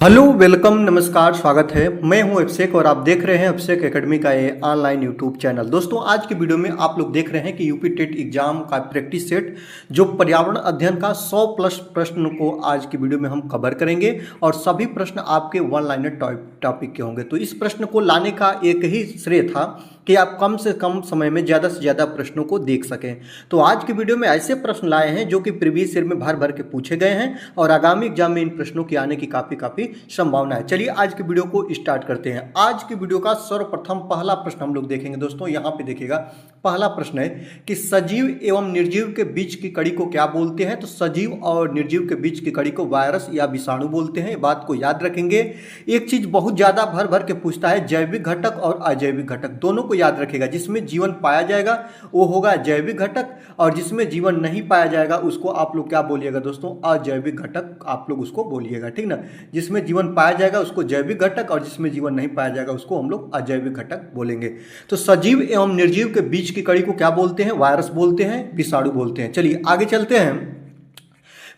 Hello welcome नमस्कार स्वागत है। मैं हूं अभिषेक और आप देख रहे हैं अभिषेक एकेडमी का ये ऑनलाइन यूट्यूब चैनल। दोस्तों आज की वीडियो में आप लोग देख रहे हैं कि यूपी टेट एग्जाम का प्रैक्टिस सेट जो पर्यावरण अध्ययन का 100 प्लस प्रश्न को आज की वीडियो में हम कवर करेंगे और सभी प्रश्न आपके वन लाइनर टॉपिक के होंगे। तो इस प्रश्न को लाने का एक ही श्रेय था कि आप कम से कम समय में ज़्यादा से ज़्यादा प्रश्नों को देख सकें। तो आज की वीडियो में ऐसे प्रश्न लाए हैं जो कि प्रीवियस ईयर में भर भर के पूछे गए हैं और आगामी एग्जाम में इन प्रश्नों की आने की काफ़ी संभावना है। चलिए आज की वीडियो को स्टार्ट करते हैं। आज की वीडियो का सर्वप्रथम पहला प्रश्न हम लोग देखेंगे। दोस्तों यहाँ पे देखिएगा, पहला प्रश्न है कि सजीव एवं निर्जीव के बीच की कड़ी को क्या बोलते हैं। तो सजीव और निर्जीव के बीच की कड़ी को वायरस या विषाणु बोलते हैं। बात को याद रखेंगे। एक चीज बहुत ज्यादा भर भर के पूछता है, जैविक घटक और अजैविक घटक दोनों को याद रखेगा। जिसमें जीवन पाया जाएगा वो होगा जैविक घटक और जिसमें जीवन नहीं पाया जाएगा उसको आप लोग क्या बोलिएगा दोस्तों, अजैविक घटक आप लोग उसको बोलिएगा, ठीक ना। जिसमें जीवन पाया जाएगा उसको जैविक घटक और जिसमें जीवन नहीं पाया जाएगा उसको हम लोग अजैविक घटक बोलेंगे। तो सजीव एवं निर्जीव के बीच की कड़ी को क्या बोलते हैं, वायरस बोलते हैं, विषाणु बोलते हैं। चलिए आगे चलते हैं।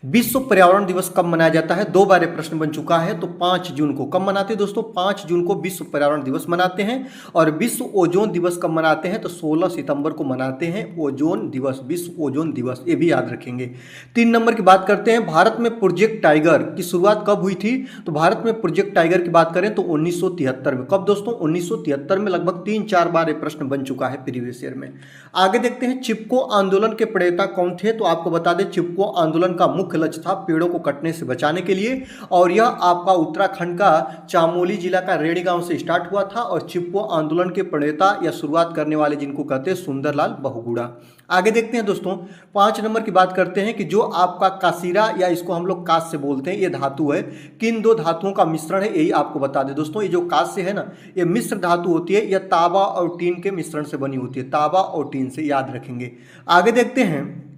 विश्व पर्यावरण दिवस कब मनाया जाता है, दो बार प्रश्न बन चुका है। तो 5 जून को कब मनाते हैं दोस्तों, 5 जून को विश्व पर्यावरण दिवस मनाते हैं। और विश्व ओजोन दिवस कब मनाते हैं, तो 16 सितंबर को मनाते हैं ओजोन दिवस, विश्व ओजोन दिवस, ये भी याद रखेंगे। 3 नंबर की बात करते हैं, भारत में प्रोजेक्ट टाइगर की शुरुआत कब हुई थी। तो भारत में प्रोजेक्ट टाइगर की बात करें तो 1973 में। कब दोस्तों, 1973 में। लगभग 3-4 बार ये प्रश्न बन चुका है प्रीवियस ईयर में। आगे देखते हैं, चिपको आंदोलन के प्रणेता कौन थे। तो आपको बता दें चिपको आंदोलन का मुख्य लक्ष्य था पेड़ों को कटने से बचाने के लिए और यह आपका उत्तराखंड का चामोली जिला का रेडी गांव से स्टार्ट हुआ था। और चिपको आंदोलन के प्रणेता या शुरुआत करने वाले जिनको कहते हैं सुंदरलाल बहुगुणा। आगे देखते हैं दोस्तों, 5 नंबर की बात करते हैं कि जो आपका कासीरा या इसको हम लोग कांस्य से बोलते हैं, ये धातु है, किन दो धातुओं का मिश्रण है, यही आपको बता दें दोस्तों। ये जो कांस्य है ना, ये मिश्र धातु होती है, यह तांबा और टीन के मिश्रण से बनी होती है, तांबा और टीन से, याद रखेंगे। आगे देखते हैं,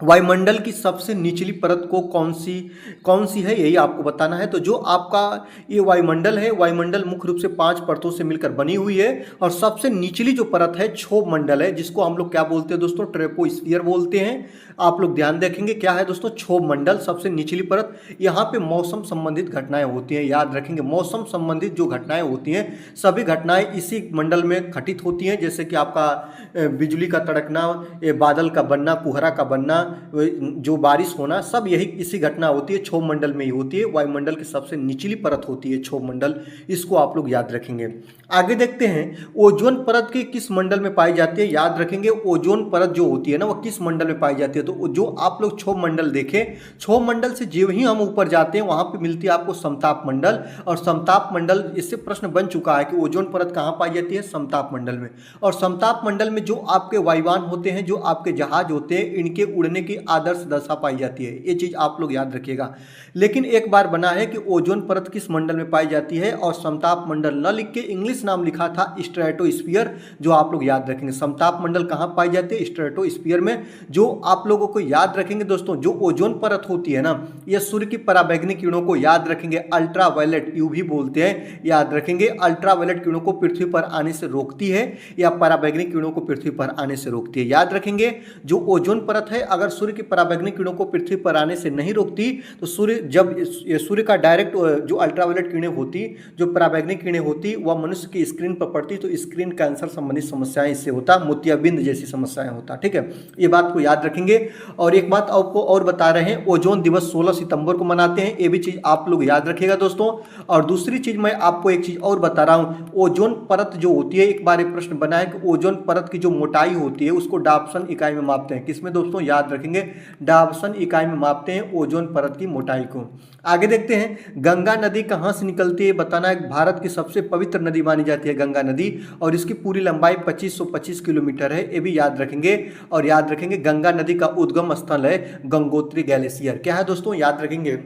वायुमंडल की सबसे निचली परत को कौन सी है, यही आपको बताना है। तो जो आपका ये वायुमंडल है, वायुमंडल मुख्य रूप से 5 परतों से मिलकर बनी हुई है और सबसे निचली जो परत है क्षोभ मंडल है, जिसको हम लोग क्या बोलते हैं दोस्तों, ट्रोपोस्फियर बोलते हैं। आप लोग ध्यान रखेंगे क्या है दोस्तों, क्षोभ मंडल सबसे निचली परत। यहाँ पे मौसम संबंधित घटनाएं होती हैं, याद रखेंगे। मौसम संबंधित जो घटनाएं होती हैं सभी घटनाएं इसी मंडल में घटित होती हैं। जैसे कि आपका बिजली का तड़कना, बादल का बनना, कुहरा का बनना, जो बारिश होना, सब यही इसी घटना होती है, क्षोभ मंडल में ही होती है। वायुमंडल की सबसे निचली परत होती है क्षोभ मंडल, इसको आप लोग याद रखेंगे। आगे देखते हैं, ओजोन परत की किस मंडल में पाई जाती है, याद रखेंगे। ओजोन परत जो होती है ना, वो किस मंडल में पाई जाती है। तो जो आप लोग क्षोभ मंडल देखें, क्षोभ मंडल से जो ही हम ऊपर जाते हैं वहां पे मिलती है आपको समताप मंडल। और समताप मंडल, इससे प्रश्न बन चुका है कि ओजोन परत कहाँ पाई जाती है, समताप मंडल में। और समताप मंडल में जो आपके वायुयान होते हैं, जो आपके जहाज होते हैं, इनके उड़ने की आदर्श दशा पाई जाती है। ये चीज आप लोग याद रखिएगा। लेकिन एक बार बना है कि ओजोन परत किस मंडल में पाई जाती है और समताप मंडल न लिख के इंग्लिश नाम लिखा था स्ट्रेटोस्फीयर, जो आप लोग याद रखेंगे। समताप मंडल कहां पाई जाती है, स्ट्रेटोस्फीयर में। जो आप लोगों को याद रखेंगे दोस्तों, जो ओजोन परत होती है ना, यह सूर्य की पराबैंगनी किरणों को, याद रखेंगे, अल्ट्रावायलेट यूवी बोलते हैं, याद रखेंगे। अल्ट्रावायलेट किरणों को पृथ्वी पर आने से रोकती है या पराबैंगनी किरणों को पृथ्वी पर आने से रोकती है, याद रखेंगे। जो ओजोन परत है, अगर सूर्य की पराबैंगनी किरणों को पृथ्वी पर आने से नहीं रोकती तो सूर्य का डायरेक्ट जो अल्ट्रावायलेट किरणें होती, जो पराबैंगनी किरणें होती, वह मनुष्य की स्क्रीन पर पड़ती तो स्क्रीन कैंसर संबंधित समस्याएं इससे होता, मोतियाबिंद जैसी समस्याएं होता, ठीक है। ये बात को याद रखेंगे। और एक बात आपको और बता रहे हैं, ओजोन दिवस 16 सितंबर को मनाते हैं, ये भी चीज आप लोग याद रखिएगा दोस्तों। और दूसरी चीज मैं आपको एक चीज और बता रहा हूं, ओजोन परत जो होती है, एक बार एक प्रश्न बना है कि ओजोन परत की जो मोटाई होती है उसको डाप्सन इकाई में मापते हैं, किसमें दोस्तों, याद रखेंगे, डाप्सन इकाई में मापते हैं ओजोन परत की मोटाई को। आगे देखते हैं, गंगा नदी कहां से निकलती है, बताना है। भारत की सबसे पवित्र नदी मानी जाती है गंगा नदी और इसकी पूरी लंबाई 2525 किलोमीटर है, ये भी याद रखेंगे। और याद रखेंगे, गंगा नदी का उद्गम स्थल है गंगोत्री ग्लेशियर, क्या है दोस्तों, याद रखेंगे।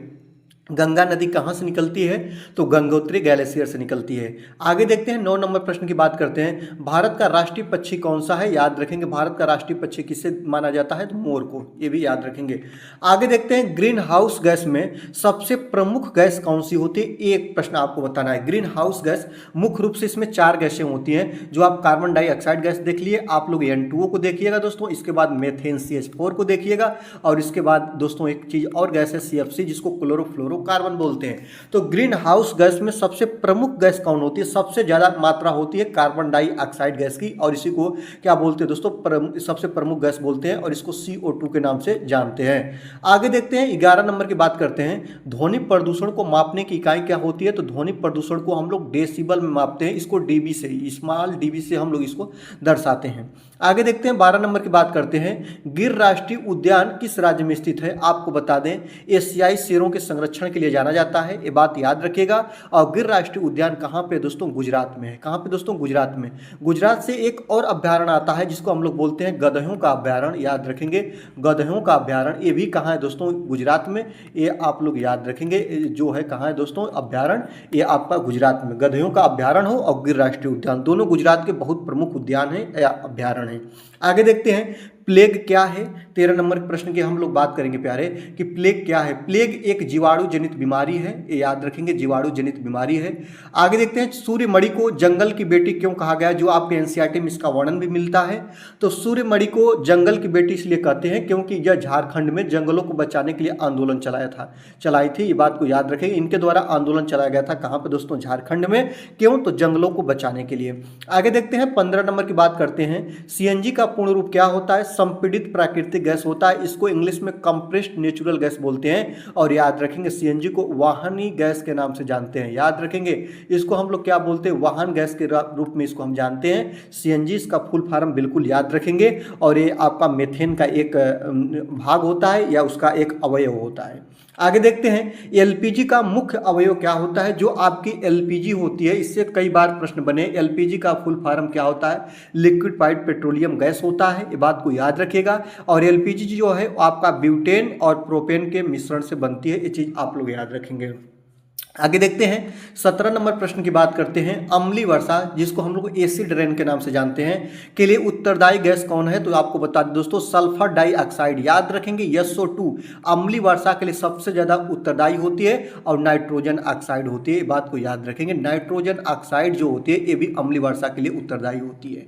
गंगा नदी कहाँ से निकलती है, तो गंगोत्री ग्लेशियर से निकलती है। आगे देखते हैं, 9 नंबर प्रश्न की बात करते हैं, भारत का राष्ट्रीय पक्षी कौन सा है, याद रखेंगे। भारत का राष्ट्रीय पक्षी किसे माना जाता है, तो मोर को, ये भी याद रखेंगे। आगे देखते हैं, ग्रीन हाउस गैस में सबसे प्रमुख गैस कौन सी होती है, एक प्रश्न आपको बताना है। ग्रीन हाउस गैस मुख्य रूप से इसमें 4 गैसें होती हैं, जो आप कार्बन डाइऑक्साइड गैस देख लिए, आप लोग N2O को देखिएगा दोस्तों, इसके बाद मेथेन CH4 को देखिएगा और इसके बाद दोस्तों एक चीज और गैस है CFC, जिसको क्लोरोफ्लोरो फ्लोरोकार्बन बोलते हैं। तो ग्रीन हाउस गैस में सबसे प्रमुख गैस कौन होती है? सबसे ज़्यादा मात्रा होती है कार्बन डाइऑक्साइड गैस की, और इसी को क्या बोलते हैं दोस्तों? सबसे प्रमुख गैस बोलते हैं, और इसको CO2 के नाम से जानते हैं। आगे देखते हैं 11 नंबर की बात करते हैं। ध्वनि प्रदूषण को मापने की इकाई क्या होती है? तो ध्वनि प्रदूषण को हम लोग डेसिबल में मापते हैं, इसको डीबी से, स्मॉल डीबी से हम लोग इसको दर्शाते हैं। आगे देखते हैं 12 नंबर की बात करते हैं। गिर राष्ट्रीय उद्यान किस राज्य में स्थित है? आपको बता दें, एशियाई शेरों के संरक्षण के लिए जाना जाता है, ये बात याद रखिएगा। और गिर राष्ट्रीय उद्यान कहाँ पे दोस्तों? गुजरात में है। कहाँ पे दोस्तों? गुजरात में। गुजरात से एक और अभ्यारण्य आता है जिसको हम लोग बोलते हैं गधों का अभ्यारण्य, याद रखेंगे, गधों का अभ्यारण्य। ये भी कहाँ है दोस्तों? गुजरात में। ये आप लोग याद रखेंगे, जो है कहाँ है दोस्तों अभ्यारण्य? ये आपका गुजरात में गधों का अभ्यारण्य हो और गिर राष्ट्रीय उद्यान, दोनों गुजरात के बहुत प्रमुख उद्यान है या अभ्यारण्य है। आगे देखते हैं प्लेग क्या है? 13 नंबर के प्रश्न की हम लोग बात करेंगे प्यारे कि प्लेग क्या है। प्लेग एक जीवाणु जनित बीमारी है, ये याद रखेंगे, जीवाणु जनित बीमारी है। आगे देखते हैं सूर्यमणि को जंगल की बेटी क्यों कहा गया, जो आपके एनसीईआरटी में इसका वर्णन भी मिलता है। तो सूर्यमणि को जंगल की बेटी इसलिए कहते हैं क्योंकि यह झारखंड में जंगलों को बचाने के लिए आंदोलन चलाई थी, ये बात को याद रखेंगे। इनके द्वारा आंदोलन चलाया गया था, कहाँ पर दोस्तों? झारखंड में। क्यों? तो जंगलों को बचाने के लिए। आगे देखते हैं 15 नंबर की बात करते हैं। सीएनजी का पूर्ण रूप क्या होता है? संपीड़ित प्राकृतिक गैस होता है, इसको इंग्लिश में कंप्रेस्ड नेचुरल गैस बोलते हैं। और याद रखेंगे सीएनजी को वाहनी गैस के नाम से जानते हैं, याद रखेंगे। इसको हम लोग क्या बोलते हैं? वाहन गैस के रूप में इसको हम जानते हैं सीएनजी, इसका फुल फॉर्म बिल्कुल याद रखेंगे। और ये आपका मीथेन का एक भाग होता है या उसका एक अवयव होता है। आगे देखते हैं एलपीजी का मुख्य अवयव क्या होता है? जो आपकी एलपीजी होती है, इससे कई बार प्रश्न बने। एलपीजी का फुल फॉर्म क्या होता है? लिक्विफाइड पेट्रोलियम गैस होता है, ये बात को याद रखिएगा। और एलपीजी जो है आपका ब्यूटेन और प्रोपेन के मिश्रण से बनती है, ये चीज़ आप लोग याद रखेंगे। आगे देखते हैं 17 नंबर प्रश्न की बात करते हैं। अम्लीय वर्षा, जिसको हम लोग एसिड रेन के नाम से जानते हैं, के लिए उत्तरदायी गैस कौन है? तो आपको बता दें दोस्तों, सल्फर डाइऑक्साइड, याद रखेंगे SO2 अम्लीय वर्षा के लिए सबसे ज़्यादा उत्तरदायी होती है, और नाइट्रोजन ऑक्साइड होती है, ये बात को याद रखेंगे। नाइट्रोजन ऑक्साइड जो होती है ये भी अम्लीय वर्षा के लिए उत्तरदायी होती है।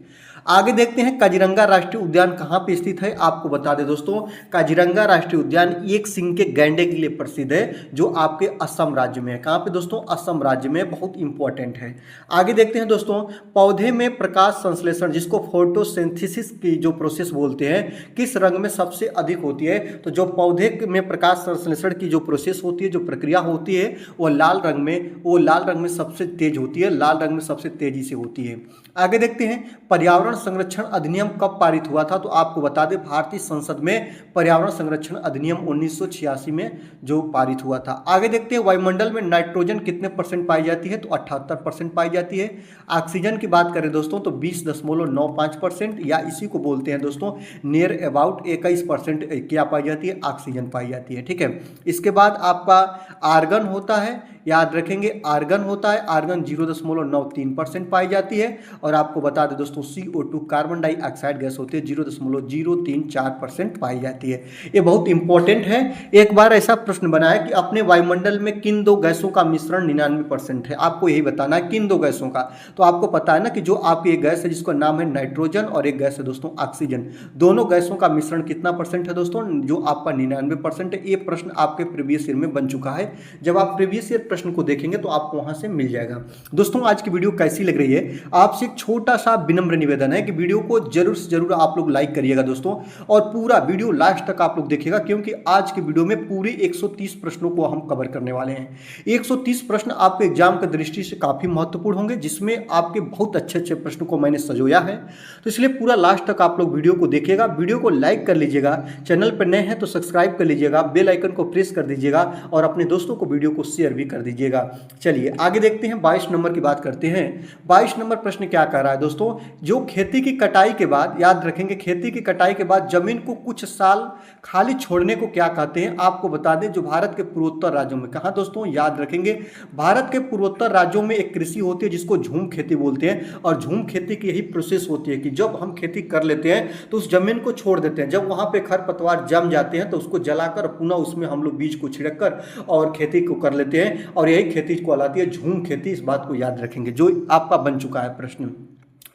आगे देखते हैं काजीरंगा राष्ट्रीय उद्यान कहाँ पे स्थित है? आपको बता दें दोस्तों, काजीरंगा राष्ट्रीय उद्यान एक सिंह के गैंडे के लिए प्रसिद्ध है, जो आपके असम राज्य में है। कहाँ पे दोस्तों? असम राज्य में, बहुत इंपॉर्टेंट है। आगे देखते हैं दोस्तों, पौधे में प्रकाश संश्लेषण, जिसको फोटोसिंथेसिस की जो प्रोसेस बोलते हैं, किस रंग में सबसे अधिक होती है? तो जो पौधे में प्रकाश संश्लेषण की जो प्रोसेस होती है, जो प्रक्रिया होती है, वो लाल रंग में सबसे तेज होती है, लाल रंग में सबसे तेजी से होती है। आगे देखते हैं पर्यावरण संरक्षण अधिनियम कब पारित हुआ था? तो आपको बता दें, भारतीय संसद में पर्यावरण संरक्षण अधिनियम 1986 में जो पारित हुआ था। आगे देखते हैं वायुमंडल में नाइट्रोजन कितने % पाई जाती है? तो 78% पाई जाती है। ऑक्सीजन की बात करें दोस्तों तो 20.95%, या इसी को बोलते हैं दोस्तों नियर अबाउट 21% क्या पाई जाती है? ऑक्सीजन पाई जाती है, ठीक है। इसके बाद आपका आर्गन होता है, याद रखेंगे आर्गन होता है, आर्गन 0.93% पाई जाती है। और आपको बता दें दोस्तों CO2 कार्बन डाइऑक्साइड गैस होती है, 0.034% पाई जाती है। ये बहुत इंपॉर्टेंट है। एक बार ऐसा प्रश्न बना है कि अपने वायुमंडल में किन दो गैसों का मिश्रण 99% है, आपको यही बताना है किन दो गैसों का। तो आपको पता है ना कि जो आपकी एक गैस है जिसका नाम है नाइट्रोजन, और एक गैस है दोस्तों ऑक्सीजन, दोनों गैसों का मिश्रण कितना % है दोस्तों? जो आपका 99% है। ये प्रश्न आपके प्रीवियस ईयर में बन चुका है, जब आप प्रीवियस ईयर प्रश्न को देखेंगे तो आपको वहां से मिल जाएगा। दोस्तों आज की वीडियो कैसी लग रही है? आपसे एक छोटा सा विनम्र निवेदन है कि वीडियो को जरूर से जरूर आप लोग लाइक करिएगा दोस्तों, और पूरा वीडियो लास्ट तक आप लोग देखिएगा, क्योंकि आज की वीडियो में पूरे 130 प्रश्नों को हम कवर करने वाले हैं। 130 प्रश्न आपके एग्जाम की दृष्टि से काफी महत्वपूर्ण होंगे, जिसमें आपके बहुत अच्छे अच्छे प्रश्नों को मैंने सजोया है। तो इसलिए पूरा लास्ट तक आप लोग वीडियो को देखिएगा। वीडियो को लाइक कर लीजिएगा, चैनल पर नए हैं तो सब्सक्राइब कर लीजिएगा, बेल आइकन को प्रेस कर दीजिएगा, और अपने दोस्तों को वीडियो को शेयर भी कर दीजिएगा। चलिए आगे देखते हैं, 22 नंबर की बात करते हैं। 22 नंबर प्रश्न क्या कह रहा है दोस्तों? जो खेती की कटाई के बाद, याद रखेंगे, खेती की कटाई के बाद जमीन को कुछ साल खाली छोड़ने को क्या कहते हैं? आपको बता दें, जो भारत के पूर्वोत्तर राज्यों में, कहा दोस्तों? याद रखेंगे, भारत के पूर्वोत्तर राज्यों में एक कृषि होती है जिसको झूम खेती बोलते हैं। और झूम खेती की यही प्रोसेस होती है कि जब हम खेती कर लेते हैं तो उस जमीन को छोड़ देते हैं, जब वहां पे खरपतवार जम जाते हैं तो उसको जलाकर पुनः उसमें हम लोग बीज को छिड़क कर और खेती को कर लेते हैं, और यही खेती को कहलाती है झूम खेती। इस बात को याद रखेंगे, जो आपका बन चुका है प्रश्न।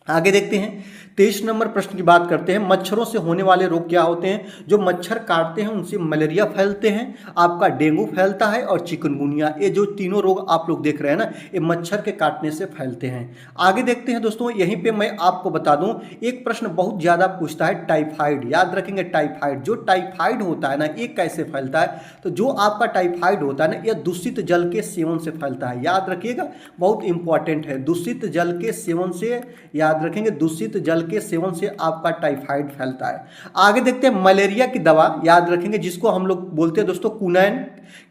आगे देखते हैं 23 नंबर प्रश्न की बात करते हैं, मच्छरों से होने वाले रोग क्या होते हैं? जो मच्छर काटते हैं उनसे मलेरिया फैलते हैं, आपका डेंगू फैलता है और चिकनगुनिया। ये जो तीनों रोग आप लोग देख रहे हैं ना, ये मच्छर के काटने से फैलते हैं। आगे देखते हैं दोस्तों, यहीं पे मैं आपको बता दूं, एक प्रश्न बहुत ज्यादा पूछता है, टाइफाइड। याद रखेंगे टाइफाइड, जो टाइफाइड होता है ना, ये कैसे फैलता है? तो जो आपका टाइफाइड होता है ना, यह दूषित जल के सेवन से फैलता है। याद रखिएगा, बहुत इंपॉर्टेंट है, दूषित जल के सेवन से, याद रखेंगे दूषित जल के सेवन से आपका टाइफाइड फैलता है। आगे देखते हैं मलेरिया की दवा, याद रखेंगे, जिसको हम लोग बोलते हैं दोस्तों कुनैन,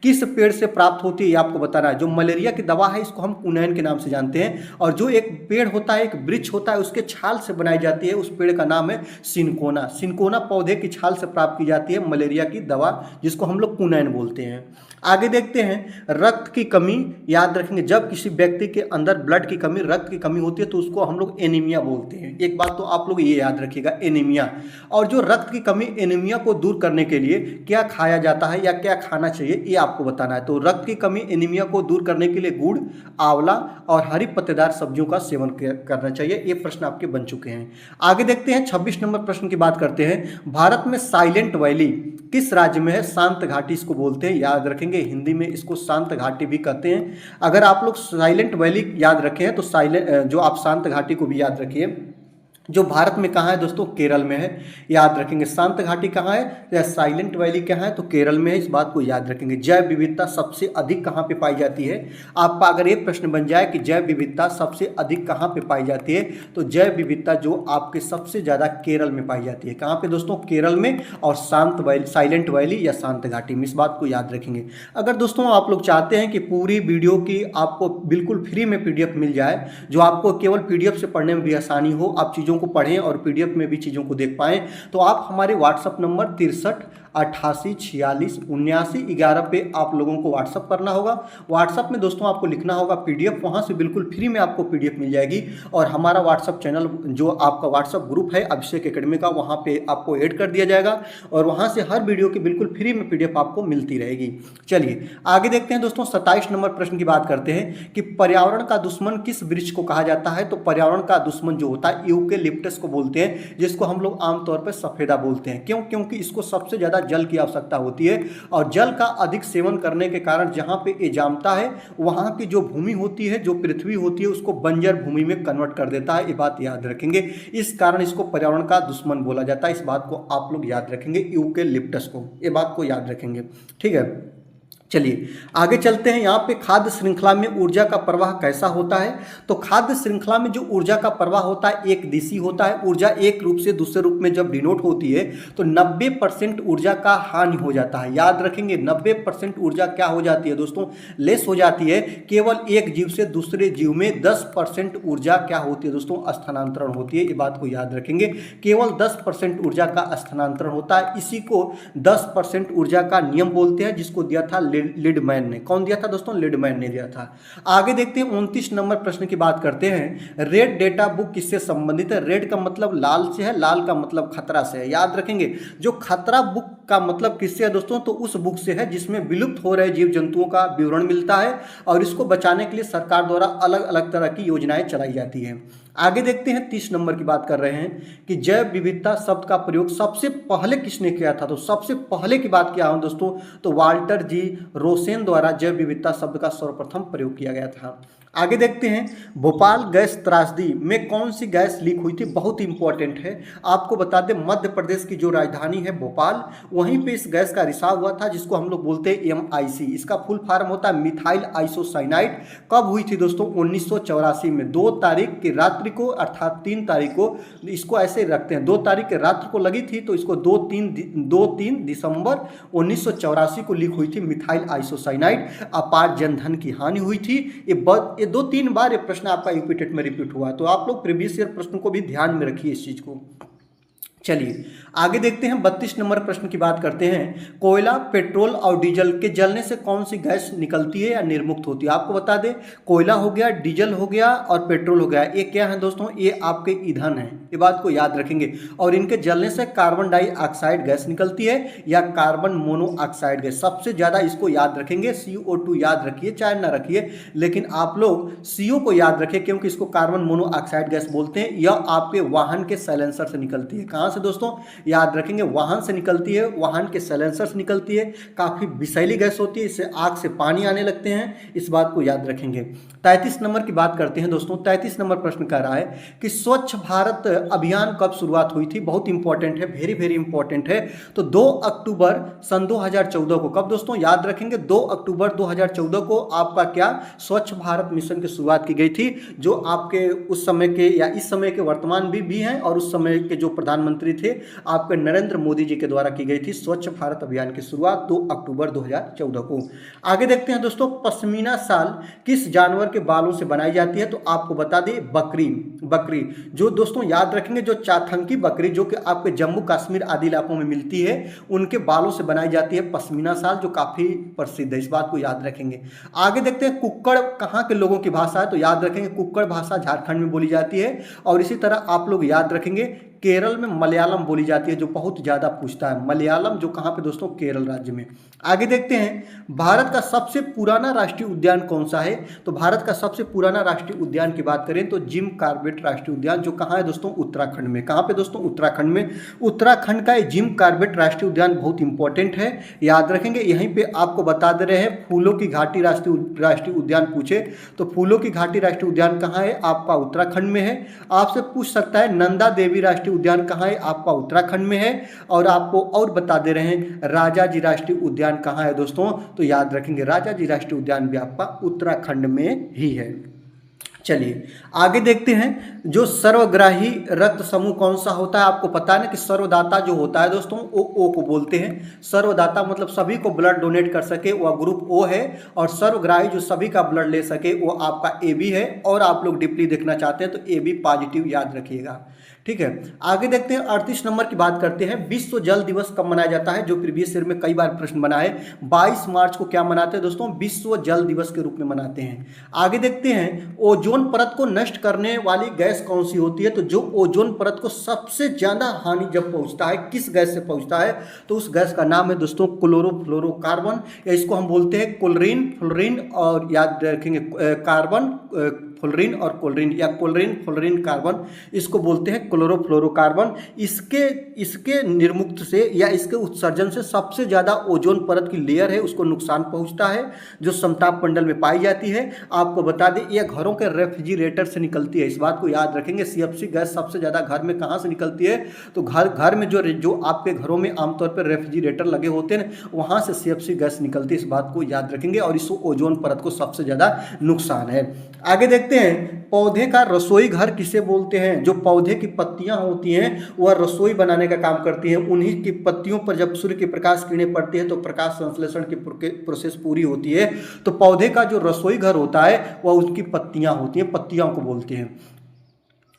किस पेड़ से प्राप्त होती है ये आपको बताना है। जो मलेरिया की दवा है इसको हम कुनैन के नाम से जानते हैं, और जो एक पेड़ होता है, एक वृक्ष होता है, उसके छाल से बनाई जाती है, उस पेड़ का नाम है सिनकोना। सिनकोना पौधे की छाल से प्राप्त की जाती है मलेरिया की दवा, जिसको हम लोग कुनैन बोलते हैं। आगे देखते हैं रक्त की कमी, याद रखेंगे, जब किसी व्यक्ति के अंदर ब्लड की कमी, रक्त की कमी होती है तो उसको हम लोग एनीमिया बोलते हैं। एक बात तो आप लोग ये याद रखिएगा, एनीमिया। और जो रक्त की कमी, एनीमिया को दूर करने के लिए क्या खाया जाता है या क्या खाना चाहिए, ये आपको बताना है। तो रक्त की कमी, एनीमिया को दूर करने के लिए गुड़, आंवला और हरी पत्तेदार सब्जियों का सेवन करना चाहिए। ये प्रश्न आपके बन चुके हैं। आगे देखते हैं 26 नंबर प्रश्न की बात करते हैं, भारत में साइलेंट वैली किस राज्य में है? शांत घाटी इसको बोलते हैं, याद रखेंगे, हिंदी में इसको शांत घाटी भी कहते हैं। अगर आप लोग साइलेंट वैली याद रखे हैं तो जो आप शांत घाटी को भी याद रखिए। जो भारत में कहाँ है दोस्तों? केरल में है, याद रखेंगे। शांत घाटी कहाँ है या साइलेंट वैली कहाँ है? तो केरल में है, इस बात को याद रखेंगे। जैव विविधता सबसे अधिक कहाँ पे पाई जाती है? आपका अगर एक प्रश्न बन जाए कि जैव विविधता सबसे अधिक कहाँ पे पाई जाती है, तो जैव विविधता जो आपके सबसे ज़्यादा केरल में पाई जाती है। कहाँ पे दोस्तों? केरल में, और शांत वैली, साइलेंट वैली या शांत घाटी में, इस बात को याद रखेंगे। अगर दोस्तों आप लोग चाहते हैं कि पूरी वीडियो की आपको बिल्कुल फ्री में PDF मिल जाए, जो आपको केवल PDF से पढ़ने में भी आसानी हो, आप चीज़ों को पढ़ें और PDF में भी चीज़ों को देख पाएं, तो आप हमारे व्हाट्सएप नंबर 63 88 46 79 11 पे आप लोगों को व्हाट्सअप करना होगा। व्हाट्सअप में दोस्तों आपको लिखना होगा PDF, वहाँ से बिल्कुल फ्री में आपको PDF मिल जाएगी। और हमारा व्हाट्सअप चैनल, जो आपका व्हाट्सअप ग्रुप है अभिषेक एकेडमी का, वहाँ पे आपको ऐड कर दिया जाएगा, और वहाँ से हर वीडियो की बिल्कुल फ्री में PDF आपको मिलती रहेगी। चलिए आगे देखते हैं दोस्तों, 27 नंबर प्रश्न की बात करते हैं कि पर्यावरण का दुश्मन किस वृक्ष को कहा जाता है? तो पर्यावरण का दुश्मन जो होता है यूकेलिप्टस को बोलते हैं, जिसको हम लोग आमतौर पर सफेदा बोलते हैं। क्यों? क्योंकि इसको सबसे ज़्यादा जल की आवश्यकता होती है, और जल का अधिक सेवन करने के कारण जहाँ पे ये जामता है, वहाँ की जो भूमि होती है, जो पृथ्वी होती है, उसको बंजर भूमि में कन्वर्ट कर देता है। ये बात याद रखेंगे, इस कारण इसको पर्यावरण का दुश्मन बोला जाता है। इस बात को आप लोग याद रखेंगे, यूकेलिप्टस को, ये बात को याद रखेंगे, ठीक है। चलिए आगे चलते हैं। यहाँ पे खाद्य श्रृंखला में ऊर्जा का प्रवाह कैसा होता है? तो खाद्य श्रृंखला में जो ऊर्जा का प्रवाह होता है एक दिशी होता है। ऊर्जा एक रूप से दूसरे रूप में जब डिनोट होती है तो 90% ऊर्जा का हानि हो जाता है। याद रखेंगे 90% ऊर्जा क्या हो जाती है दोस्तों? लेस हो जाती है। केवल एक जीव से दूसरे जीव में 10% ऊर्जा क्या होती है दोस्तों? स्थानांतरण होती है। ये बात को याद रखेंगे, केवल 10% ऊर्जा का स्थानांतरण होता है। इसी को 10% ऊर्जा का नियम बोलते हैं, जिसको दिया था लिडमैन ने। कौन दिया था दोस्तों? लिडमैन ने दिया था। आगे देखते हैं 29 नंबर प्रश्न की बात करते हैं। रेड डेटा बुक किससे संबंधित है? रेड का मतलब लाल से है, लाल का मतलब खतरा से है। याद रखेंगे, जो खतरा बुक का मतलब किससे है दोस्तों? तो उस बुक से है जिसमें विलुप्त हो रहे जीव जंतुओं का विवरण मिलता है, और इसको बचाने के लिए सरकार द्वारा अलग अलग तरह की योजनाएं चलाई जाती हैं। आगे देखते हैं 30 नंबर की बात कर रहे हैं कि जैव विविधता शब्द का प्रयोग सबसे पहले किसने किया था? तो सबसे पहले की बात किया हूं दोस्तों, तो वाल्टर जी रोसेन द्वारा जैव विविधता शब्द का सर्वप्रथम प्रयोग किया गया था। आगे देखते हैं भोपाल गैस त्रासदी में कौन सी गैस लीक हुई थी? बहुत इंपॉर्टेंट है, आपको बता दें मध्य प्रदेश की जो राजधानी है भोपाल, वहीं पे इस गैस का रिसाव हुआ था, जिसको हम लोग बोलते हैं MIC। इसका फुल फॉर्म होता है मिथाइल आइसोसाइनाइड। कब हुई थी दोस्तों? 1984 में 2 तारीख की रात्रि को, अर्थात 3 तारीख को, इसको ऐसे रखते हैं 2 तारीख की रात्रि को लगी थी, तो इसको 2-3 दिसंबर 1984 को लीक हुई थी मिथाइल आइसोसाइनाइड। अपार जनधन की हानि हुई थी। ये 2-3 बार ये प्रश्न आपका यूपी टेट में रिपीट हुआ, तो आप लोग प्रीवियस ईयर प्रश्न को भी ध्यान में रखिए इस चीज को। चलिए आगे देखते हैं। 32 नंबर प्रश्न की बात करते हैं। कोयला, पेट्रोल और डीजल के जलने से कौन सी गैस निकलती है या निर्मुक्त होती है? आपको बता दें, कोयला हो गया, डीजल हो गया और पेट्रोल हो गया, ये क्या है दोस्तों? ये आपके ईंधन है, ये बात को याद रखेंगे। और इनके जलने से कार्बन डाइऑक्साइड गैस निकलती है या कार्बन मोनोऑक्साइड गैस। सबसे ज़्यादा इसको याद रखेंगे, CO2 याद रखिए चाहे ना रखिए, लेकिन आप लोग CO को याद रखिए क्योंकि इसको कार्बन मोनोऑक्साइड गैस बोलते हैं। यह आपके वाहन के साइलेंसर से निकलती है। कहाँ से दोस्तों? याद रखेंगे, वाहन से निकलती है, वाहन के साइलेंसर से निकलती है। काफ़ी विषैली गैस होती है, इससे आग से पानी आने लगते हैं, इस बात को याद रखेंगे। 33 नंबर की बात करते हैं दोस्तों। 33 नंबर प्रश्न कह रहा है कि स्वच्छ भारत अभियान कब शुरुआत हुई थी? बहुत इंपॉर्टेंट है, वेरी वेरी इंपॉर्टेंट है। तो 2 अक्टूबर सन 2014 को। कब दोस्तों? याद रखेंगे, 2 अक्टूबर 2014 को आपका क्या स्वच्छ भारत मिशन की शुरुआत की गई थी, जो आपके उस समय के या इस समय के वर्तमान भी हैं और उस समय के जो प्रधानमंत्री थे आपके नरेंद्र मोदी जी के द्वारा की गई थी। स्वच्छ भारत अभियान की शुरुआत 2 अक्टूबर 2014 को। आगे देखते हैं दोस्तों, पश्मीना शाल किस जानवर के बालों से बनाई जाती है? तो आपको बता दें, बकरी। बकरी जो दोस्तों याद रखेंगे, जो चाथंकी बकरी जो कि आपके जम्मू कश्मीर आदि इलाकों में मिलती है, उनके बालों से बनाई जाती है पश्मीना शाल, जो काफी प्रसिद्ध है, इस बात को याद रखेंगे। आगे देखते हैं, कुक्कड़ कहाँ के लोगों की भाषा है? तो याद रखेंगे, कुक्कड़ भाषा झारखंड में बोली जाती है। और इसी तरह आप लोग याद रखेंगे, केरल में मलयालम बोली जाती है, जो बहुत ज़्यादा पूछता है। मलयालम जो कहाँ पे दोस्तों? केरल राज्य में। आगे देखते हैं, भारत का सबसे पुराना राष्ट्रीय उद्यान कौन सा है? तो भारत का सबसे पुराना राष्ट्रीय उद्यान की बात करें तो जिम कॉर्बेट राष्ट्रीय उद्यान, जो कहाँ है दोस्तों? उत्तराखंड में। कहाँ पे दोस्तों? उत्तराखंड में। उत्तराखंड का ये जिम कॉर्बेट राष्ट्रीय उद्यान बहुत इंपॉर्टेंट है, याद रखेंगे। यहीं पे आपको बता दे रहे हैं, फूलों की घाटी राष्ट्रीय उद्यान पूछे तो फूलों की घाटी राष्ट्रीय उद्यान कहाँ है? आपका उत्तराखंड में है। आपसे पूछ सकता है, नंदा देवी राष्ट्रीय उद्यान कहाँ है? आपका उत्तराखंड में है। और आपको और बता दे रहे हैं, राजा जी राष्ट्रीय उद्यान कहाँ है दोस्तों? तो याद रखेंगे, राजा जी राष्ट्रीय उद्यान भी आपका उत्तराखंड में ही है। चलिए आगे देखते हैं, जो सर्वग्राही रक्त समूह कौन सा होता है? आपको पता है ना कि सर्वदाता जो होता है दोस्तों, वो ओ को बोलते हैं। सर्वदाता मतलब सभी को ब्लड डोनेट कर सके, वह ग्रुप ओ है। और सर्वग्राही जो सभी का ब्लड ले सके, वो आपका AB है। और आप लोग डीपली देखना चाहते हैं तो AB पॉजिटिव याद रखिएगा, ठीक है। आगे देखते हैं, 38 नंबर की बात करते हैं। विश्व जल दिवस कब मनाया जाता है? जो प्रीवियस ईयर में कई बार प्रश्न बना है। 22 मार्च को क्या मनाते हैं दोस्तों? विश्व जल दिवस के रूप में मनाते हैं। आगे देखते हैं, ओजोन परत को नष्ट करने वाली गैस कौन सी होती है? तो जो ओजोन परत को सबसे ज्यादा हानि जब पहुंचता है, किस गैस से पहुंचता है? तो उस गैस का नाम है दोस्तों क्लोरोफ्लोरोकार्बन, या इसको हम बोलते हैं क्लोरीन, फ्लोरीन, और याद रखेंगे कार्बन, फ्लोरीन और क्लोरीन, या क्लोरीन फ्लोरीन कार्बन, इसको बोलते हैं क्लोरोफ्लोरोकार्बन। इसके निर्मुक्त से या इसके उत्सर्जन से सबसे ज़्यादा ओजोन परत की लेयर है उसको नुकसान पहुंचता है, जो समताप मंडल में पाई जाती है। आपको बता दें, यह घरों के रेफ्रिजरेटर से निकलती है, इस बात को याद रखेंगे। CFC गैस सबसे ज़्यादा घर में कहाँ से निकलती है? तो घर में जो आपके घरों में आमतौर पर रेफ्रिजरेटर लगे होते हैं, वहाँ से CFC गैस निकलती है, इस बात को याद रखेंगे। और इस ओजोन परत को सबसे ज़्यादा नुकसान है। आगे देखते हैं, पौधे का रसोई घर किसे बोलते हैं? जो पौधे की पत्तियां होती हैं वह रसोई बनाने का काम करती हैं। उन्हीं की पत्तियों पर जब सूर्य की प्रकाश किरणें पड़ती हैं तो प्रकाश संश्लेषण की प्रोसेस पूरी होती है। तो पौधे का जो रसोई घर होता है वह उसकी पत्तियां होती हैं, पत्तियों को बोलते हैं।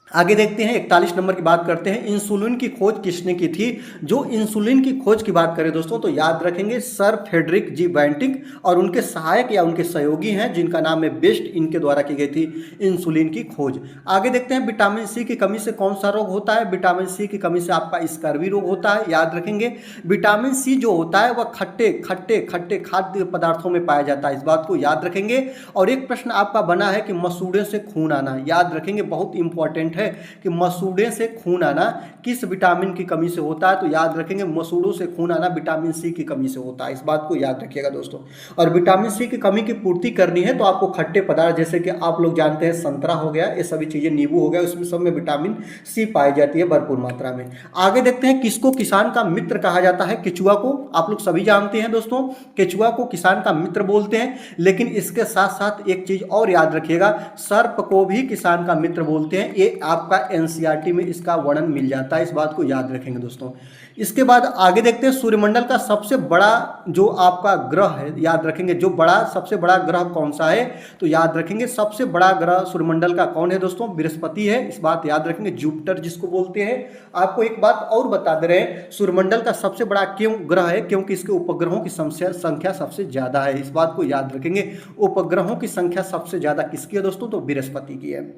आगे देखते हैं, 41 नंबर की बात करते हैं। इंसुलिन की खोज किसने की थी? जो इंसुलिन की खोज की बात करें दोस्तों तो याद रखेंगे सर फ्रेडरिक जी बैंटिक, और उनके सहायक या उनके सहयोगी हैं जिनका नाम है बेस्ट, इनके द्वारा की गई थी इंसुलिन की खोज। आगे देखते हैं, विटामिन सी की कमी से कौन सा रोग होता है? विटामिन सी की कमी से आपका स्कर्वी रोग होता है, याद रखेंगे। विटामिन सी जो होता है वह खट्टे खट्टे खट्टे खाद्य पदार्थों में पाया जाता है, इस बात को याद रखेंगे। और एक प्रश्न आपका बना है कि मसूड़े से खून आना, याद रखेंगे, बहुत इंपॉर्टेंट कि मसूड़े से खून आना किस विटामिन की कमी से होता है? तो याद रखेंगे, मसूड़ों से खून आना विटामिन सी की कमी से होता है, इस बात को याद रखिएगा दोस्तों। और विटामिन सी की कमी की पूर्ति करनी है तो आपको खट्टे पदार्थ, जैसे कि आप लोग जानते हैं संतरा हो गया, ये सभी चीजें, नींबू हो गया, उसमें सब में विटामिन सी पाई जाती है भरपूर मात्रा में। आगे देखते हैं, किसको किसान का मित्र कहा जाता है? केचुआ को। आप लोग सभी जानते हैं दोस्तों, केचुआ को किसान का मित्र बोलते हैं। लेकिन इसके साथ साथ एक चीज और याद रखिएगा, सर्प को भी किसान का मित्र बोलते हैं। ये आपका एनसीईआरटी में इसका वर्णन मिल जाता है, इस बात को याद रखेंगे दोस्तों। इसके बाद आगे देखते हैं सूर्यमंडल का सबसे बड़ा जो आपका ग्रह है, याद रखेंगे जो सबसे बड़ा ग्रह कौन सा है, तो याद रखेंगे सबसे बड़ा ग्रह सूर्यमंडल का कौन है दोस्तों, बृहस्पति है, इस बात याद रखेंगे, जुपिटर जिसको बोलते हैं। आपको एक बात और बता दे रहे हैं, सूर्यमंडल का सबसे बड़ा क्यों ग्रह है, क्योंकि इसके उपग्रहों की संख्या सबसे ज्यादा है, इस बात को याद रखेंगे। उपग्रहों की संख्या सबसे ज्यादा किसकी है दोस्तों, तो बृहस्पति की है।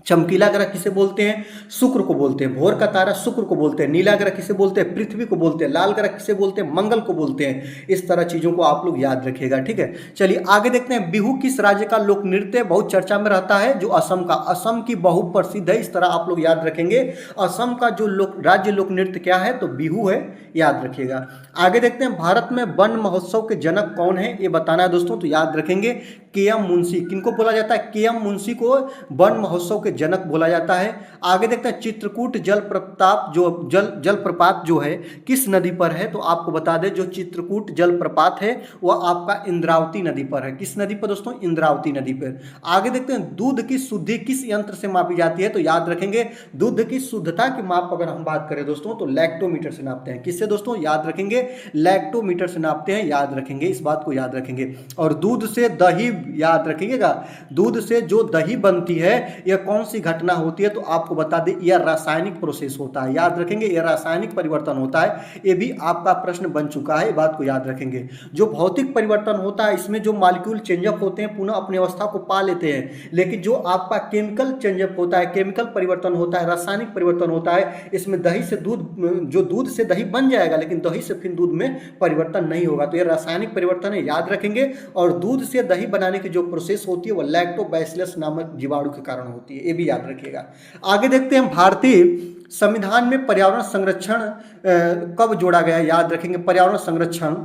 चमकीला ग्रह किसे बोलते हैं, शुक्र को बोलते हैं। भोर का तारा शुक्र को बोलते हैं। नीला ग्रह किसे बोलते हैं, पृथ्वी को बोलते हैं। लाल ग्रह किसे बोलते हैं, मंगल को बोलते हैं। इस तरह चीजों को आप लोग याद रखिएगा, ठीक है। चलिए आगे देखते हैं, बिहू किस राज्य का लोक नृत्य बहुत चर्चा में रहता है, जो असम का, असम की बहु प्रसिद्ध है, इस तरह आप लोग याद रखेंगे। असम का जो राज्य लोक नृत्य क्या है, तो बिहू है, याद रखिएगा। आगे देखते हैं, भारत में वन महोत्सव के जनक कौन है, ये बताना है दोस्तों, तो याद रखेंगे के.एम. मुंशी। किनको बोला जाता है, के.एम. मुंशी को वन महोत्सव के जनक बोला जाता है। आगे देखते हैं, चित्रकूट जलप्रपात जलप्रपात जो है किस नदी पर है, तो आपको बता दें जो चित्रकूट जलप्रपात है वह आपका इंद्रावती नदी पर है। किस नदी पर दोस्तों, इंद्रावती नदी पर। आगे देखते हैं, दूध की शुद्धि किस यंत्र से मापी जाती है, तो याद रखेंगे दूध की शुद्धता की माप अगर हम बात करें दोस्तों, तो लैक्टोमीटर से नापते हैं। किससे दोस्तों, याद रखेंगे लैक्टोमीटर से नापते हैं, याद रखेंगे, इस बात को याद रखेंगे। और दूध से दही, याद रखिएगा, दूध से जो दही बनती है यह कौन सी घटना होती है, तो आपको बता दें यह रासायनिक प्रोसेस होता है, याद रखेंगे, यह रासायनिक परिवर्तन होता है। यह भी आपका प्रश्न बन चुका है, बात को याद रखेंगे। जो भौतिक परिवर्तन होता है इसमें जो मॉलिक्यूल चेंजअप होते हैं पुनः अपनी अवस्था को पा लेते हैं, लेकिन जो आपका केमिकल चेंजअप होता है, केमिकल परिवर्तन होता है, रासायनिक परिवर्तन होता है, इसमें दही से दूध, जो दूध से दही बन जाएगा लेकिन दही से फिर दूध में परिवर्तन नहीं होगा, तो यह रासायनिक परिवर्तन है, याद रखेंगे। और दूध से दही बनाने की जो प्रोसेस होती है वह लैक्टोबैसिलस नामक जीवाणु के कारण होती है, ये भी याद रखिएगा। आगे देखते हैं, भारतीय संविधान में पर्यावरण संरक्षण कब जोड़ा गया, याद रखेंगे, पर्यावरण संरक्षण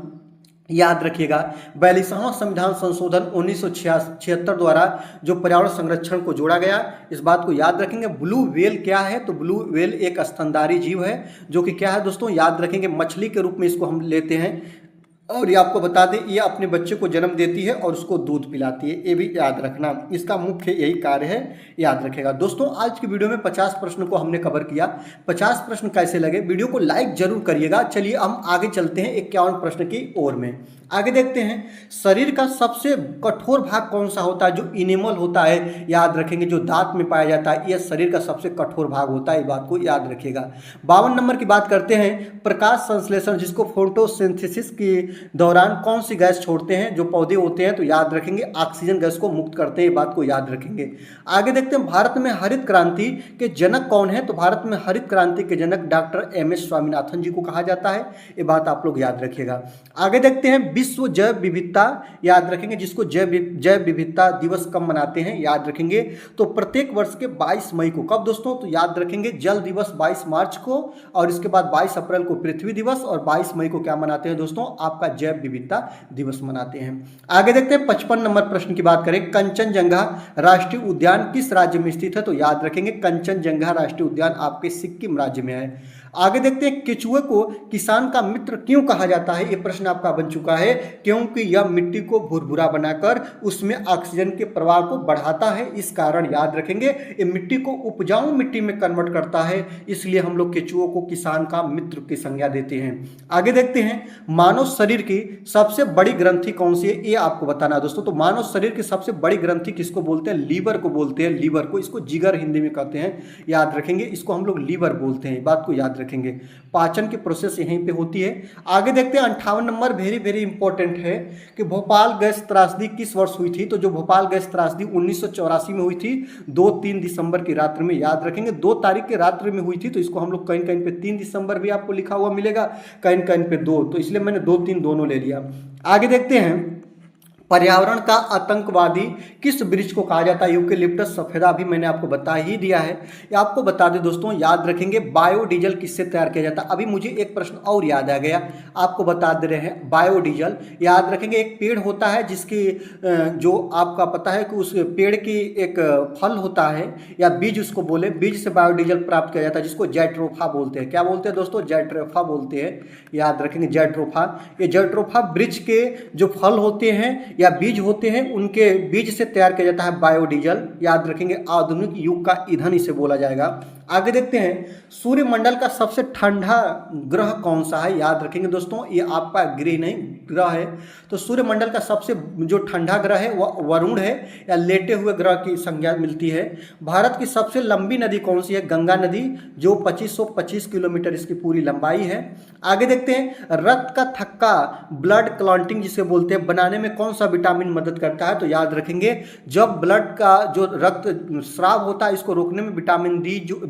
याद रखिएगा 42वां संविधान संशोधन 1976 द्वारा जो पर्यावरण संरक्षण को जोड़ा गया, इस बात को याद रखेंगे। ब्लू व्हेल क्या है, तो ब्लू व्हेल एक स्तनधारी जीव है जो कि क्या है दोस्तों, याद रखेंगे, मछली के रूप में इसको हम लेते हैं। और ये आपको बता दें ये अपने बच्चे को जन्म देती है और उसको दूध पिलाती है, ये भी याद रखना, इसका मुख्य यही कार्य है, याद रखेगा। दोस्तों आज की वीडियो में 50 प्रश्न को हमने कवर किया। 50 प्रश्न कैसे लगे, वीडियो को लाइक जरूर करिएगा। चलिए हम आगे चलते हैं 51 प्रश्न की ओर में। आगे देखते हैं, शरीर का सबसे कठोर भाग कौन सा होता है, जो इनेमल होता है, याद रखेंगे, जो दांत में पाया जाता है, यह शरीर का सबसे कठोर भाग होता है, इस बात को याद रखिएगा। 52 नंबर की बात करते हैं, प्रकाश संश्लेषण जिसको फोटोसिंथेसिस के दौरान कौन सी गैस छोड़ते हैं, जो पौधे होते हैं, तो याद रखेंगे ऑक्सीजन गैस को मुक्त करते हैं, बात को याद रखेंगे। आगे देखते हैं, भारत में हरित क्रांति के जनक कौन है, तो भारत में हरित क्रांति के जनक डॉक्टर एम.एस. स्वामीनाथन जी को कहा जाता है, ये बात आप लोग याद रखिएगा। आगे देखते हैं, विश्व जैव विविधता, याद रखेंगे, जिसको जैव विविधता दिवस कब मनाते हैं, याद रखेंगे, तो प्रत्येक वर्ष के 22 मई को। कब दोस्तों, तो याद रखेंगे जल दिवस 22 मार्च को, और इसके बाद 22 अप्रैल को पृथ्वी दिवस, और 22 मई को क्या मनाते हैं दोस्तों, आपका जैव विविधता दिवस मनाते हैं। आगे देखते हैं 55 नंबर प्रश्न की बात करें, कंचनजंगा राष्ट्रीय उद्यान किस राज्य में स्थित है, तो याद रखेंगे कंचनजंगा राष्ट्रीय उद्यान आपके सिक्किम राज्य में है। आगे देखते हैं, केचुए को किसान का मित्र क्यों कहा जाता है, यह प्रश्न आपका बन चुका है, क्योंकि यह मिट्टी को भुरभुरा बनाकर उसमें ऑक्सीजन के प्रवाह को बढ़ाता है, इस कारण याद रखेंगे ये मिट्टी को उपजाऊ मिट्टी में कन्वर्ट करता है, इसलिए हम लोग केचुओं को किसान का मित्र की संज्ञा देते हैं। आगे देखते हैं, मानव शरीर की सबसे बड़ी ग्रंथि कौन सी है, ये आपको बताना है दोस्तों। तो मानव शरीर की सबसे बड़ी ग्रंथि किसको बोलते हैं, लीवर को बोलते हैं, लीवर को, इसको जिगर हिंदी में कहते हैं, याद रखेंगे, इसको हम लोग लीवर बोलते हैं, बात को याद रखेंगे। पाचन की प्रोसेस यहीं पे होती है। आगे देखते हैं 58 नंबर, वेरी वेरी इंपॉर्टेंट है कि भोपाल गैस त्रासदी किस वर्ष हुई थी, तो जो भोपाल गैस त्रासदी 1984 में हुई थी, 2-3 दिसंबर की रात्रि में, याद रखेंगे 2 तारीख की रात्रि में हुई थी, तो इसको हम लोग कहीं कहीं पे 3 दिसंबर भी आपको लिखा हुआ मिलेगा, कहीं कहीं पे 2, तो इसलिए मैंने 2-3 दोनों ले लिया। आगे देखते हैं, पर्यावरण का आतंकवादी किस वृक्ष को कहा जाता है, यूकेलिप्टस सफेदा भी मैंने आपको बता ही दिया है। या आपको बता दें दोस्तों, याद रखेंगे बायोडीजल किससे तैयार किया जाता है। अभी मुझे एक प्रश्न और याद आ गया, आपको बता दे रहे हैं, बायोडीजल याद रखेंगे, एक पेड़ होता है जिसकी जो आपका पता है कि उस पेड़ की एक फल होता है या बीज उसको बोले, बीज से बायोडीजल प्राप्त किया जाता है, जिसको जैट्रोफा बोलते हैं। क्या बोलते हैं दोस्तों, जैट्रोफा बोलते हैं, याद रखेंगे जैट्रोफा। ये जैट्रोफा वृक्ष के जो फल होते हैं या बीज होते हैं, उनके बीज से तैयार किया जाता है बायोडीजल। याद रखेंगे, आधुनिक युग का ईंधन इसे बोला जाएगा। आगे देखते हैं, सूर्यमंडल का सबसे ठंडा ग्रह कौन सा है? याद रखेंगे दोस्तों, ये आपका गृह नहीं ग्रह है। तो सूर्यमंडल का सबसे जो ठंडा ग्रह है वह वरुण है, या लेटे हुए ग्रह की संज्ञा मिलती है। भारत की सबसे लंबी नदी कौन सी है? गंगा नदी, जो 2525 किलोमीटर इसकी पूरी लंबाई है। आगे देखते हैं, रक्त का थक्का, ब्लड क्लॉटिंग जिसे बोलते हैं, बनाने में कौन सा विटामिन मदद करता है? तो याद रखेंगे, जब ब्लड का जो रक्त स्राव होता है इसको रोकने में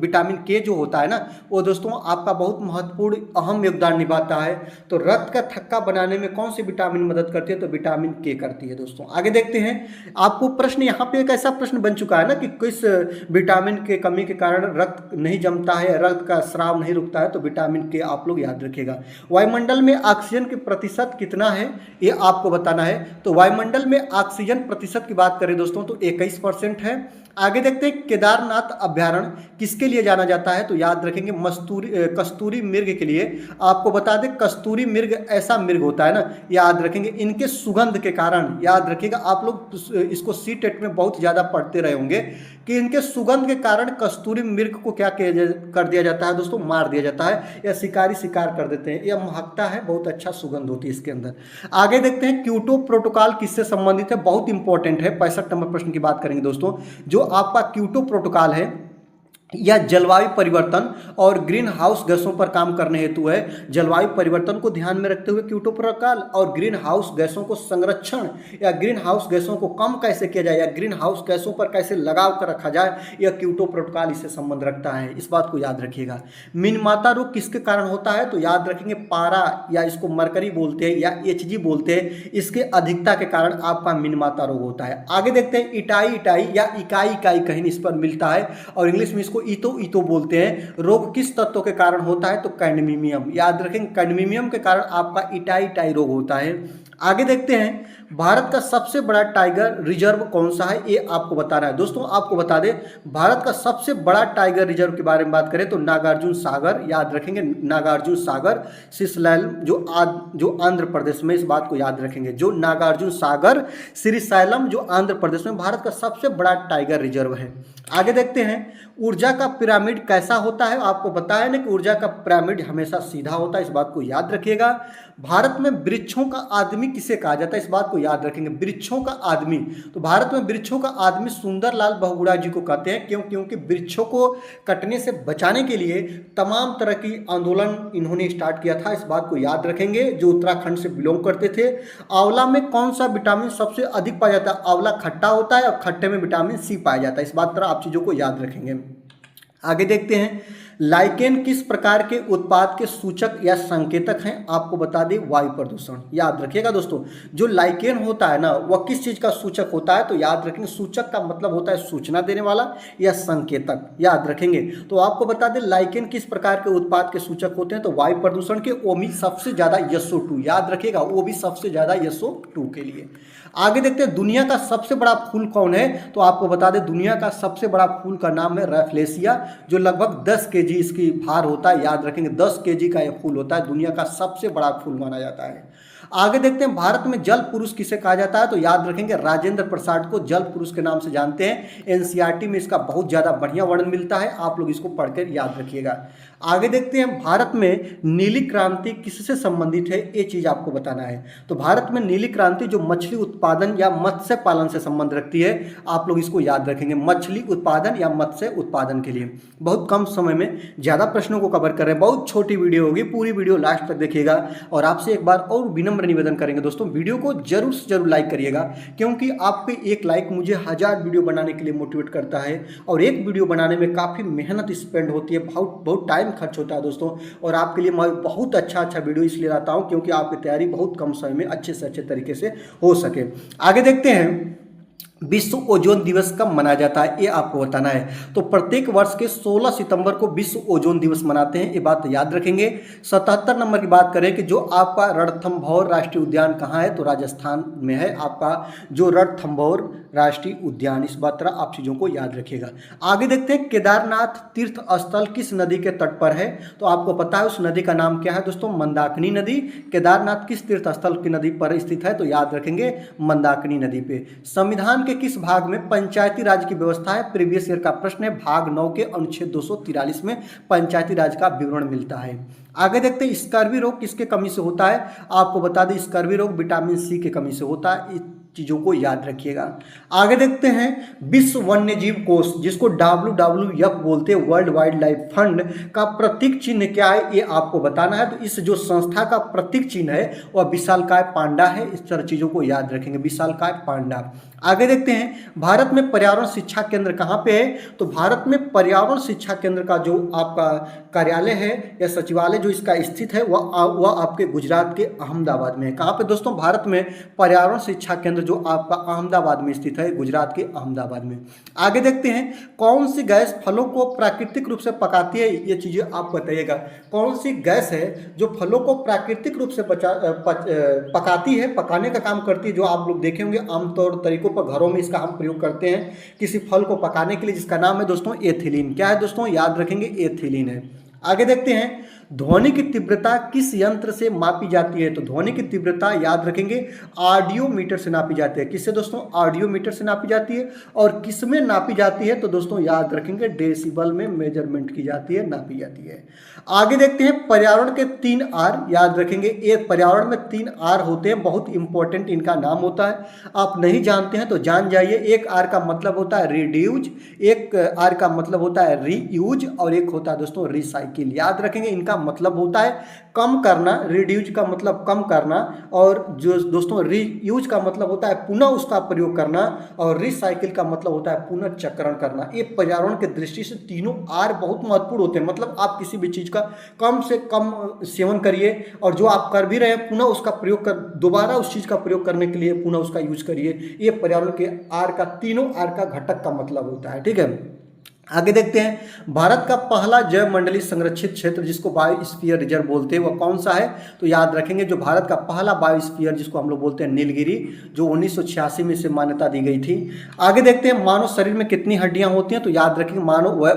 विटामिन के जो होता है ना, वो दोस्तों आपका बहुत महत्वपूर्ण अहम योगदान निभाता है। तो रक्त का थक्का बनाने में कौन सी विटामिन मदद करती है? तो विटामिन के करती है दोस्तों। आगे देखते हैं, आपको प्रश्न यहाँ पे एक ऐसा प्रश्न बन चुका है ना कि किस विटामिन के कमी के कारण रक्त नहीं जमता है, रक्त का स्राव नहीं रुकता है? तो विटामिन के आप लोग याद रखिएगा। वायुमंडल में ऑक्सीजन के प्रतिशत कितना है, ये आपको बताना है। तो वायुमंडल में ऑक्सीजन प्रतिशत की बात करें दोस्तों तो 21% है। आगे देखते हैं, केदारनाथ अभ्यारण्य किसके लिए जाना जाता है? तो याद रखेंगे, कस्तूरी मृग के लिए। आपको बता दें, कस्तूरी मृग ऐसा मृग होता है ना, याद रखेंगे, इनके सुगंध के कारण, याद रखिएगा, आप लोग इसको सीटेट में बहुत ज़्यादा पढ़ते रहे होंगे कि इनके सुगंध के कारण कस्तूरी मृग को क्या कर दिया जाता है दोस्तों? मार दिया जाता है, या शिकारी शिकार कर देते हैं। यह महकता है, बहुत अच्छा सुगंध होती है इसके अंदर। आगे देखते हैं, क्योटो प्रोटोकॉल किससे संबंधित है? बहुत इंपॉर्टेंट है, 65 नंबर प्रश्न की बात करेंगे दोस्तों। जो आपका क्योटो प्रोटोकॉल है या जलवायु परिवर्तन और ग्रीन हाउस गैसों पर काम करने हेतु है। जलवायु परिवर्तन को ध्यान में रखते हुए क्योटो प्रोटोकॉल, और ग्रीन हाउस गैसों को संरक्षण या ग्रीन हाउस गैसों को कम कैसे किया जाए, या ग्रीन हाउस गैसों पर कैसे लगाव कर रखा जाए, यह क्योटो प्रोटोकॉल इससे संबंध रखता है। इस बात को याद रखिएगा। मिनमाता रोग किसके कारण होता है? तो याद रखेंगे, पारा, या इसको मरकरी बोलते हैं या HG बोलते हैं, इसके अधिकता के कारण आपका मिनमाता रोग होता है। आगे देखते हैं, इटाई या इकाई कहीं इस पर मिलता है, और इंग्लिश में इसको ईतो बोलते हैं। रोग किस तत्व के कारण होता है? तो कैडमियम। याद रखेंगे, कैडमियम के कारण आपका इटाई रोग होता है। आगे देखते हैं, भारत का सबसे बड़ा टाइगर रिजर्व कौन सा है? ये आपको बताना है दोस्तों। आपको बता दें, भारत का सबसे बड़ा टाइगर रिजर्व के बारे में बात करें तो नागार्जुन सागर। याद रखेंगे, नागार्जुन सागर श्रीशैलम जो आंध्र प्रदेश में, इस बात को याद रखेंगे, जो नागार्जुन सागर श्रीशैलम जो आंध्र प्रदेश में भारत का सबसे बड़ा टाइगर रिजर्व है। आगे देखते हैं, ऊर्जा का पिरामिड कैसा होता है? आपको पता है ना कि ऊर्जा का पिरामिड हमेशा सीधा होता है, इस बात को याद रखिएगा। भारत में वृक्षों का आदमी किसे कहा जाता है? इस बात को याद रखेंगे, वृक्षों का आदमी। तो भारत में वृक्षों का आदमी सुंदरलाल बहुगुणा जी को कहते हैं। क्योंकि वृक्षों को कटने से बचाने के लिए तमाम तरह की आंदोलन इन्होंने स्टार्ट किया था, इस बात को याद रखेंगे, जो उत्तराखंड से बिलोंग करते थे। आंवला में कौन सा विटामिन सबसे अधिक पाया जाता है? आंवला खट्टा होता है और खट्टे में विटामिन C पाया जाता है, इस बात पर आप चीज़ों को याद रखेंगे। आगे देखते हैं, लाइकेन किस प्रकार के उत्पाद के सूचक या संकेतक हैं? आपको बता दें, वायु प्रदूषण। याद रखिएगा दोस्तों, जो लाइकेन होता है ना, वह किस चीज़ का सूचक होता है? तो याद रखेंगे, सूचक का मतलब होता है सूचना देने वाला या संकेतक। याद रखेंगे, तो आपको बता दें लाइकेन किस प्रकार के उत्पाद के सूचक होते हैं? तो वायु प्रदूषण के, वो भी सबसे ज़्यादा SO2। याद रखिएगा, वो भी सबसे ज़्यादा SO2 के लिए। आगे देखते हैं, दुनिया का सबसे बड़ा फूल कौन है? तो आपको बता दें, दुनिया का सबसे बड़ा फूल का नाम है रैफ्लेशिया, जो लगभग 10 kg इसकी भार होता है। याद रखेंगे, 10 kg का यह फूल होता है, दुनिया का सबसे बड़ा फूल माना जाता है। आगे देखते हैं, भारत में जल पुरुष किसे कहा जाता है? तो याद रखेंगे, राजेंद्र प्रसाद को जल पुरुष के नाम से जानते हैं। NCERT में इसका बहुत ज़्यादा बढ़िया वर्णन मिलता है, आप लोग इसको पढ़कर याद रखिएगा। आगे देखते हैं, भारत में नीली क्रांति किससे संबंधित है? ये चीज़ आपको बताना है। तो भारत में नीली क्रांति जो मछली उत्पादन या मत्स्य पालन से संबंध रखती है, आप लोग इसको याद रखेंगे, मछली उत्पादन या मत्स्य उत्पादन के लिए। बहुत कम समय में ज़्यादा प्रश्नों को कवर कर रहे हैं, बहुत छोटी वीडियो होगी, पूरी वीडियो लास्ट तक देखिएगा। और आपसे एक बार और विनम्र निवेदन करेंगे दोस्तों, वीडियो को जरूर से जरूर लाइक करिएगा, क्योंकि आपके एक लाइक मुझे 1000 वीडियो बनाने के लिए मोटिवेट करता है। और एक वीडियो बनाने में काफ़ी मेहनत स्पेंड होती है, बहुत टाइम खर्च होता है दोस्तों। और आपके लिए मैं बहुत अच्छा वीडियो इसलिए लाता हूँ क्योंकि आपकी तैयारी बहुत कम समय में अच्छे से अच्छे तरीके से हो सके। आगे देखते हैं, विश्व ओजोन दिवस कब मनाया जाता है? ये आपको बताना है। तो प्रत्येक वर्ष के 16 सितंबर को विश्व ओजोन दिवस मनाते हैं, ये बात याद रखेंगे। 77 नंबर की बात करें कि जो आपका रणथंभौर राष्ट्रीय उद्यान कहाँ है? तो राजस्थान में है आपका जो रणथंभौर राष्ट्रीय उद्यान। इस बात तरह आप चीज़ों को याद रखिएगा। आगे देखते हैं केदारनाथ तीर्थ स्थल किस नदी के तट पर है, तो आपको पता है उस नदी का नाम क्या है दोस्तों, मंदाकिनी नदी। केदारनाथ किस तीर्थ स्थल की नदी पर स्थित है, तो याद रखेंगे मंदाकिनी नदी पे। संविधान के किस भाग में पंचायती राज की व्यवस्था है, प्रीवियस ईयर का प्रश्न है, भाग 9 के अनुच्छेद 243 में पंचायती राज का विवरण मिलता है। आगे देखते हैं स्कर्वी रोग किसके कमी से होता है, आपको बता दें स्कर्वी रोग विटामिन सी की कमी से होता है। चीज़ों को याद रखिएगा। आगे देखते हैं विश्व वन्य जीव कोष जिसको WWF बोलते हैं, वर्ल्ड वाइल्ड लाइफ फंड का प्रतीक चिन्ह क्या है, ये आपको बताना है। तो इस जो संस्था का प्रतीक चिन्ह है वह विशालकाय पांडा है। इस तरह चीज़ों को याद रखेंगे, विशालकाय पांडा। आगे देखते हैं भारत में पर्यावरण शिक्षा केंद्र कहाँ पे है, तो भारत में पर्यावरण शिक्षा केंद्र का जो आपका कार्यालय है या सचिवालय जो इसका स्थित है वह आपके गुजरात के अहमदाबाद में है। कहाँ पे दोस्तों, भारत में पर्यावरण शिक्षा केंद्र जो आपका अहमदाबाद में स्थित है, गुजरात के अहमदाबाद में। आगे देखते हैं कौन सी गैस फलों को प्राकृतिक रूप से पकाती है, ये चीजें आप बताइएगा। कौन सी गैस है जो फलों को प्राकृतिक रूप से पकाती है, पकाने का काम करती है, जो आप लोग देखे होंगे आमतौर तरीकों पर घरों में इसका हम प्रयोग करते हैं किसी फल को पकाने के लिए, जिसका नाम है दोस्तों एथिलीन। क्या है दोस्तों, याद रखेंगे एथिलीन है। आगे देखते हैं ध्वनि की तीव्रता किस यंत्र से मापी जाती है, तो ध्वनि की तीव्रता याद रखेंगे ऑडियोमीटर से नापी जाती है। किससे दोस्तों, ऑडियोमीटर से नापी जाती है। और किस में नापी जाती है, तो दोस्तों याद रखेंगे डेसिबल में मेजरमेंट की जाती है, नापी जाती है। आगे देखते हैं पर्यावरण के 3 आर याद रखेंगे। एक पर्यावरण में 3 आर होते हैं, बहुत इंपॉर्टेंट इनका नाम होता है, आप नहीं जानते हैं तो जान जाइए। एक आर का मतलब होता है रिड्यूज, एक आर का मतलब होता है रीयूज और एक होता है दोस्तों रिसाइकिल। याद रखेंगे इनका मतलब होता है कम करना, रिड्यूज का मतलब कम करना, और जो दोस्तों रीयूज का मतलब होता है पुनः उसका प्रयोग करना, और रिसाइकिल का मतलब होता है पुनः चक्रण करना। ये पर्यावरण के दृष्टि से तीनों आर बहुत महत्वपूर्ण होते हैं। मतलब आप किसी भी चीज का कम से कम सेवन करिए, और जो आप कर भी रहे हैं पुनः उसका प्रयोग कर, दोबारा उस चीज का प्रयोग करने के लिए पुनः उसका यूज करिए। ये पर्यावरण के आर का, तीनों आर का घटक का मतलब होता है। ठीक है, आगे देखते हैं भारत का पहला जैव मंडलीय संरक्षित क्षेत्र जिसको बायोस्फीयर रिजर्व बोलते हैं वह कौन सा है, तो याद रखेंगे जो भारत का पहला बायोस्फीयर जिसको हम लोग बोलते हैं नीलगिरी, जो 1986 में से मान्यता दी गई थी। आगे देखते हैं मानव शरीर में कितनी हड्डियां होती हैं, तो याद रखेंगे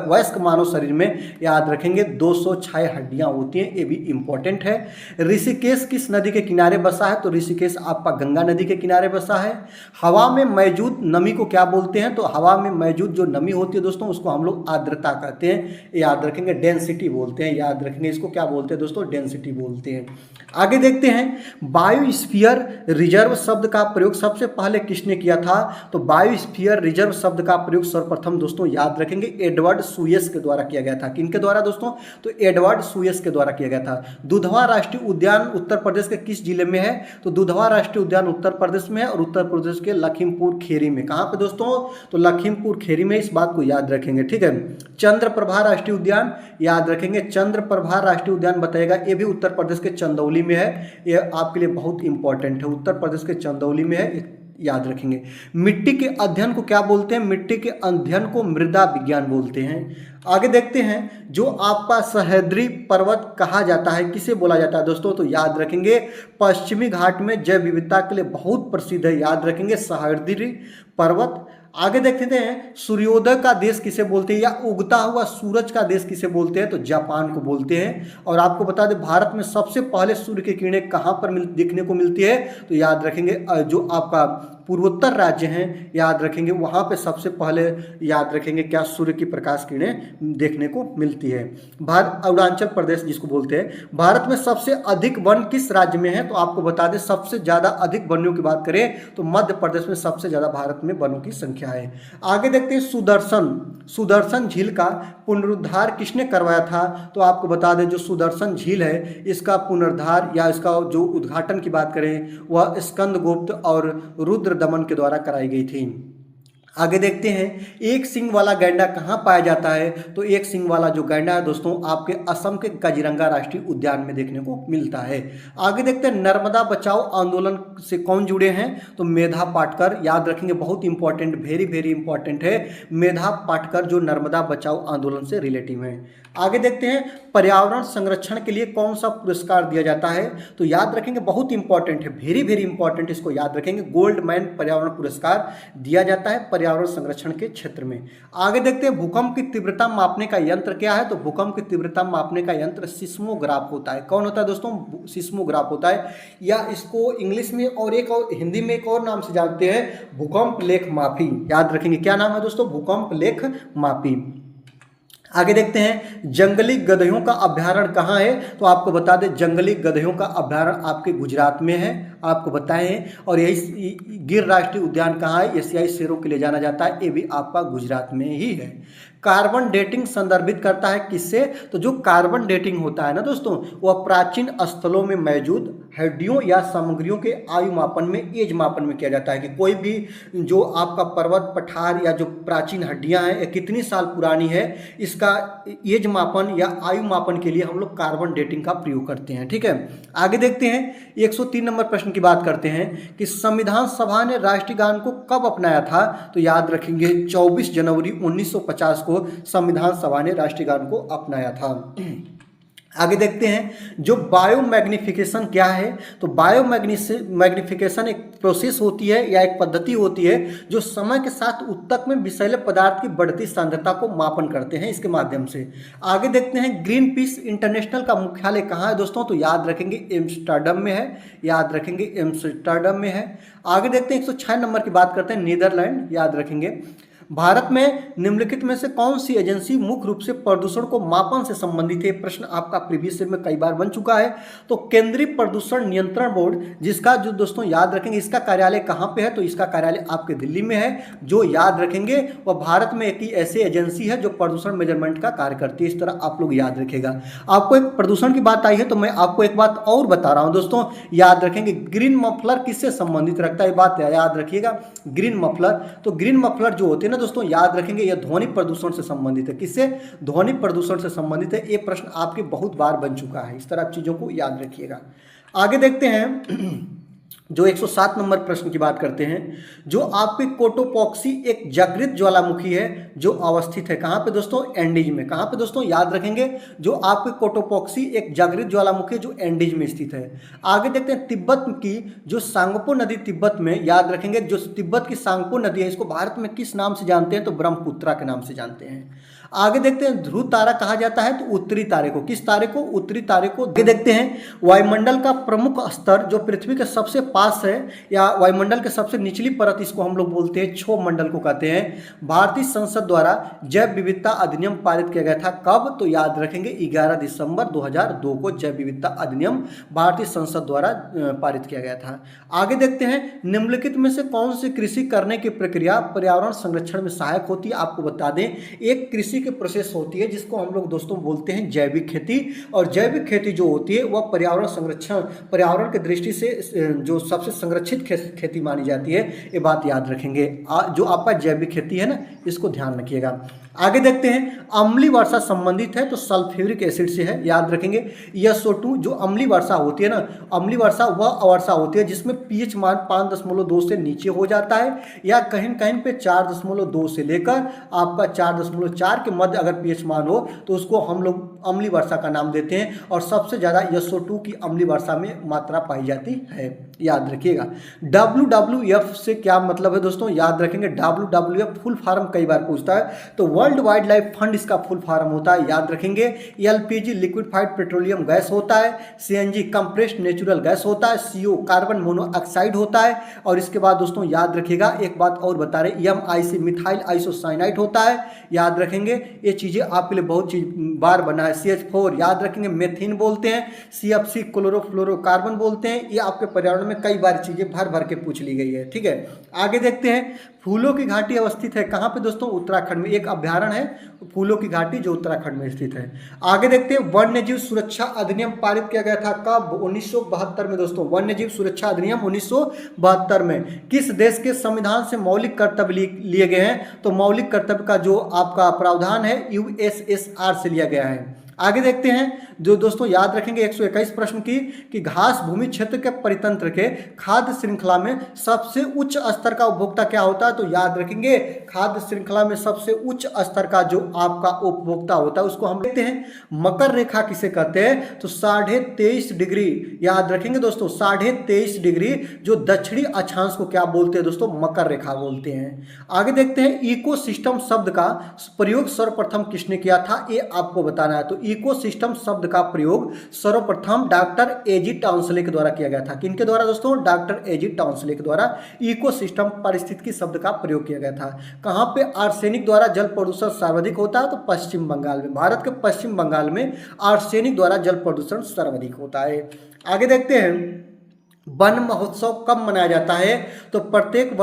वयस्क मानव शरीर में याद रखेंगे 206 हड्डियां होती हैं, ये भी इंपॉर्टेंट है। ऋषिकेश किस नदी के किनारे बसा है, तो ऋषिकेश आपका गंगा नदी के किनारे बसा है। हवा में मौजूद नमी को क्या बोलते हैं, तो हवा में मौजूद जो नमी होती है दोस्तों उसको हम लोग आर्द्रता कहते हैं, याद रखेंगे डेंसिटी बोलते हैं। याद रखेंगे इसको क्या बोलते हैं दोस्तों, डेंसिटी बोलते हैं। आगे देखते हैं बायोस्फीयर रिजर्व शब्द का प्रयोग सबसे पहले किसने किया था, तो बायोस्फीयर रिजर्व शब्द का प्रयोग सर्वप्रथम दोस्तों याद रखेंगे एडवर्ड सुयस के द्वारा किया गया था। किनके द्वारा दोस्तों, तो एडवर्ड सुयस के द्वारा किया गया था। दुधवा राष्ट्रीय उद्यान उत्तर प्रदेश के किस जिले में है, तो दुधवा राष्ट्रीय उद्यान उत्तर प्रदेश में है, और उत्तर प्रदेश के लखीमपुर खेरी में। कहाँ पे दोस्तों, तो लखीमपुर खेरी में, इस बात को याद रखेंगे। ठीक है, चंद्रप्रभा राष्ट्रीय उद्यान याद रखेंगे, चंद्रप्रभा राष्ट्रीय उद्यान बताएगा, ये भी उत्तर प्रदेश के चंदौली में है, ये आपके लिए बहुत इंपॉर्टेंट है, उत्तर प्रदेश के चंदौली में है, याद रखेंगे। मिट्टी के अध्ययन को क्या बोलते हैं, मिट्टी के अध्ययन को मृदा विज्ञान बोलते हैं। आगे देखते हैं जो आपका सह्याद्री पर्वत कहा जाता है किसे बोला जाता है दोस्तों, तो याद रखेंगे पश्चिमी घाट में जैव विविधता के लिए बहुत प्रसिद्ध है, याद रखेंगे सह्याद्री पर्वत। आगे देखते हैं सूर्योदय का देश किसे बोलते हैं, या उगता हुआ सूरज का देश किसे बोलते हैं, तो जापान को बोलते हैं। और आपको बता दें भारत में सबसे पहले सूर्य की किरणें कहाँ पर देखने को मिलती है, तो याद रखेंगे जो आपका पूर्वोत्तर राज्य हैं, याद रखेंगे वहाँ पे सबसे पहले याद रखेंगे क्या, सूर्य की प्रकाश किरणें देखने को मिलती है। अरुणाचल प्रदेश जिसको बोलते हैं। भारत में सबसे अधिक वन किस राज्य में है, तो आपको बता दें सबसे ज़्यादा अधिक वनों की बात करें तो मध्य प्रदेश में सबसे ज़्यादा भारत में वनों की संख्या है। आगे देखते हैं सुदर्शन झील का पुनरुद्धार किसने करवाया था, तो आपको बता दें जो सुदर्शन झील है इसका पुनरुद्धार या इसका जो उद्घाटन की बात करें वह स्कंदगुप्त और रुद्र दमन के द्वारा कराई गई थी। आगे देखते हैं एक सींग वाला गैंडा कहाँ पाया जाता है। तो एक सींग वाला जो गैंडा है दोस्तों आपके असम के काजीरंगा राष्ट्रीय उद्यान में देखने को मिलता है। आगे देखते हैं नर्मदा बचाओ आंदोलन से कौन जुड़े हैं। तो मेधा पाटकर, याद रखेंगे, बहुत इंपॉर्टेंट, वेरी वेरी इंपॉर्टेंट है। मेधा पाटकर जो नर्मदा बचाओ आंदोलन से रिलेटिव है। आगे देखते हैं पर्यावरण संरक्षण के लिए कौन सा पुरस्कार दिया जाता है। तो याद रखेंगे, बहुत इंपॉर्टेंट है, वेरी वेरी इंपॉर्टेंट, इसको याद रखेंगे। गोल्ड मैन पर्यावरण पुरस्कार दिया जाता है पर्यावरण संरक्षण के क्षेत्र में। आगे देखते हैं भूकंप की तीव्रता मापने का यंत्र क्या है। तो भूकंप की तीव्रता मापने का यंत्र सिस्मोग्राफ होता है। कौन होता है दोस्तों? सिस्मोग्राफ होता है, या इसको इंग्लिश में और एक और हिंदी में एक और नाम से जानते हैं, भूकंप लेख मापी। याद रखेंगे क्या नाम है दोस्तों? भूकंप लेख मापी। आगे देखते हैं जंगली गधों का अभ्यारण्य कहाँ है। तो आपको बता दें जंगली गधों का अभ्यारण्य आपके गुजरात में है, आपको बताएं। और यही गिर राष्ट्रीय उद्यान कहाँ है? एशियाई शेरों के लिए जाना जाता है, ये भी आपका गुजरात में ही है। कार्बन डेटिंग संदर्भित करता है किससे? तो जो कार्बन डेटिंग होता है ना दोस्तों, वह प्राचीन स्थलों में मौजूद हड्डियों या सामग्रियों के आयु मापन में, एज मापन में किया जाता है। कि कोई भी जो आपका पर्वत पठार या जो प्राचीन हड्डियां हैं, ये कितनी साल पुरानी है, इसका एज मापन या आयु मापन के लिए हम लोग कार्बन डेटिंग का प्रयोग करते हैं। ठीक है, आगे देखते हैं 103 नंबर प्रश्न की बात करते हैं कि संविधान सभा ने राष्ट्रीय गान को कब अपनाया था। तो याद रखेंगे 24 जनवरी 1950 को संविधान सभा ने राष्ट्रीय गान को अपनाया था। आगे देखते हैं जो बायोमैग्निफिकेशन क्या है। तो बायोमैग्निफिकेशन एक प्रोसेस होती है या एक पद्धति होती है जो समय के साथ ऊतक में विषैले पदार्थ की बढ़ती सांद्रता को मापन करते हैं इसके माध्यम से। आगे देखते हैं ग्रीन पीस इंटरनेशनल का मुख्यालय कहाँ है दोस्तों। तो याद रखेंगे एम्स्टर्डम में है, याद रखेंगे एम्स्टर्डम में है। आगे देखते हैं 106 नंबर की बात करते हैं नीदरलैंड, याद रखेंगे। भारत में निम्नलिखित में से कौन सी एजेंसी मुख्य रूप से प्रदूषण को मापन से संबंधित है। प्रश्न आपका प्रीवियस ईयर में कई बार बन चुका है। तो केंद्रीय प्रदूषण नियंत्रण बोर्ड, जिसका जो दोस्तों याद रखेंगे इसका कार्यालय कहाँ पे है। तो इसका कार्यालय आपके दिल्ली में है। जो याद रखेंगे वह भारत में एक ही ऐसी एजेंसी है जो प्रदूषण मेजरमेंट का कार्य करती है। इस तरह आप लोग याद रखेगा। आपको एक प्रदूषण की बात आई है तो मैं आपको एक बात और बता रहा हूँ दोस्तों, याद रखेंगे ग्रीन मफलर किससे संबंधित रखता है, बात याद रखिएगा। ग्रीन मफलर, तो ग्रीन मफलर जो होते हैं दोस्तों याद रखेंगे यह ध्वनि प्रदूषण से संबंधित है। किससे? ध्वनि प्रदूषण से संबंधित है। ये प्रश्न आपके बहुत बार बन चुका है, इस तरह आप चीजों को याद रखिएगा। आगे देखते हैं जो 107 नंबर प्रश्न की बात करते हैं। जो आपकी कोटोपॉक्सी एक जागृत ज्वालामुखी है जो अवस्थित है कहाँ पे दोस्तों? एंडीज में। कहाँ पे दोस्तों? याद रखेंगे जो आपकी कोटोपॉक्सी एक जागृत ज्वालामुखी जो एंडीज में स्थित है। आगे देखते हैं तिब्बत की जो सांगपो नदी तिब्बत में, याद रखेंगे जो तिब्बत की सांगपो नदी है इसको भारत में किस नाम से जानते हैं? तो ब्रह्मपुत्रा के नाम से जानते हैं। आगे देखते हैं ध्रुव तारा कहा जाता है तो उत्तरी तारे को। किस तारे को? उत्तरी तारे को। आगे देखते हैं वायुमंडल का प्रमुख स्तर जो पृथ्वी के सबसे पास है या वायुमंडल के सबसे निचली परत, इसको हम लोग बोलते हैं क्षोभ मंडल को कहते हैं। भारतीय संसद द्वारा जैव विविधता अधिनियम पारित किया गया था कब? तो याद रखेंगे 11 दिसंबर 2002 को जैव विविधता अधिनियम भारतीय संसद द्वारा पारित किया गया था। आगे देखते हैं निम्नलिखित में से कौन सी कृषि करने की प्रक्रिया पर्यावरण संरक्षण में सहायक होती है। आपको बता दें एक कृषि की प्रोसेस होती है जिसको हम लोग दोस्तों बोलते हैं जैविक खेती। और जैविक खेती जो होती है वह पर्यावरण संरक्षण, पर्यावरण की दृष्टि से जो सबसे संरक्षित खेती मानी जाती है, ये बात याद रखेंगे। जो आपका जैविक खेती है ना, इसको ध्यान रखिएगा। आगे देखते हैं अम्लीय वर्षा संबंधित है तो सल्फ्यूरिक एसिड से है, याद रखेंगे। SO2 जो अम्लीय वर्षा होती है ना, अम्लीय वर्षा वह अवर्षा होती है जिसमें pH मान 5.2 से नीचे हो जाता है या कहीं कहीं पे 4.2 से लेकर आपका 4.4 के मध्य अगर pH मान हो तो उसको हम लोग अम्लीय वर्षा का नाम देते हैं। और सबसे ज़्यादा SO2 की अम्लीय वर्षा में मात्रा पाई जाती है, याद रखिएगा। WWF से क्या मतलब है दोस्तों? याद रखेंगे WWF फुल फॉर्म कई बार पूछता है तो वर्ल्ड वाइड लाइफ फंड इसका फुल फॉर्म होता है, याद रखेंगे। LPG लिक्विफाइड पेट्रोलियम गैस होता है। CNG कंप्रेस्ड नेचुरल गैस होता है। CO कार्बन मोनोऑक्साइड होता है। और इसके बाद दोस्तों याद रखिएगा एक बात और बता रहे, MIC मिथाइल आइसोसाइनाइड होता है, याद रखेंगे। ये चीज़ें आपके लिए बहुत बार बना है। CH4 याद रखेंगे, मेथिन बोलते हैं। CFC क्लोरोफ्लोरोकार्बन बोलते हैं। ये आपके पर्यावरण में कई बार चीज़ें भर भर के पूछ ली गई है, ठीक है। आगे देखते हैं फूलों की घाटी अवस्थित है कहाँ पे दोस्तों? उत्तराखंड में। एक अभ्यारण्य है फूलों की घाटी जो उत्तराखंड में स्थित है। आगे देखते हैं, वन्य जीव सुरक्षा अधिनियम पारित किया गया था कब? 1972 में दोस्तों। वन्य जीव सुरक्षा अधिनियम 1972 में किस देश के संविधान से मौलिक कर्तव्य लिए गए हैं? तो मौलिक कर्तव्य का जो आपका प्रावधान है यूएसएसआर से लिया गया है। आगे देखते हैं, जो दोस्तों याद रखेंगे 121 प्रश्न की, कि घास भूमि क्षेत्र के परितंत्र के खाद्य श्रृंखला में सबसे उच्च स्तर का उपभोक्ता क्या होता है? तो याद रखेंगे खाद्य श्रृंखला में सबसे उच्च स्तर का जो आपका उपभोक्ता होता है उसको हम देखते हैं मकर रेखा किसे कहते हैं? तो 23.5 डिग्री, याद रखेंगे दोस्तों 23.5 डिग्री जो दक्षिणी अक्षांश को क्या बोलते हैं दोस्तों? मकर रेखा बोलते हैं। आगे देखते हैं, इकोसिस्टम शब्द का प्रयोग सर्वप्रथम किसने किया था? ये आपको बताना है। तो इकोसिस्टम शब्द का प्रयोग सर्वप्रथम डॉक्टर एजी टाउंसले के द्वारा किया गया था। किनके द्वारा दोस्तों? डॉक्टर एजी टाउंसले के द्वारा इकोसिस्टम पारिस्थितिकी शब्द का प्रयोग किया गया था। कहां पे आर्सेनिक द्वारा जल प्रदूषण सर्वाधिक होता है? तो पश्चिम बंगाल में। भारत के पश्चिम बंगाल में आर्सेनिक द्वारा जल प्रदूषण सर्वाधिक होता है। आगे देखते हैं, वन महोत्सव कब मनाया जाता है? तो प्रत्येक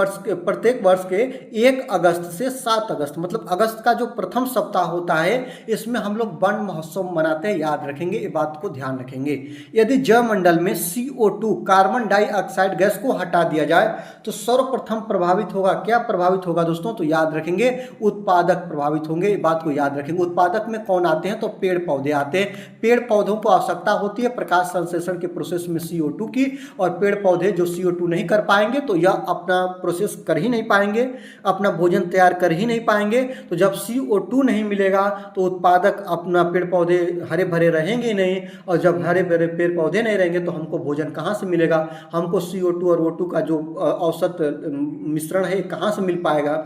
वर्ष के 1 अगस्त से 7 अगस्त, मतलब अगस्त का जो प्रथम सप्ताह होता है इसमें हम लोग वन महोत्सव मनाते हैं। याद रखेंगे, ये बात को ध्यान रखेंगे। यदि जलमंडल में CO2 कार्बन डाइऑक्साइड गैस को हटा दिया जाए तो सर्वप्रथम प्रभावित होगा, क्या प्रभावित होगा दोस्तों? तो याद रखेंगे उत्पादक प्रभावित होंगे। ये बात को याद रखेंगे। उत्पादक में कौन आते हैं? तो पेड़ पौधे आते हैं। पेड़ पौधों को आवश्यकता होती है प्रकाश संश्लेषण के प्रोसेस में CO2 की, और पेड़ पौधे जो CO2 नहीं कर पाएंगे तो यह अपना प्रोसेस कर ही नहीं पाएंगे, अपना भोजन तैयार कर ही नहीं पाएंगे। तो जब CO2 नहीं मिलेगा तो उत्पादक अपना पेड़ पौधे हरे भरे रहेंगे नहीं, और जब हरे भरे पेड़ पौधे नहीं रहेंगे तो हमको भोजन कहाँ से मिलेगा? हमको CO2 और O2 का जो औसत मिश्रण है कहाँ से मिल पाएगा?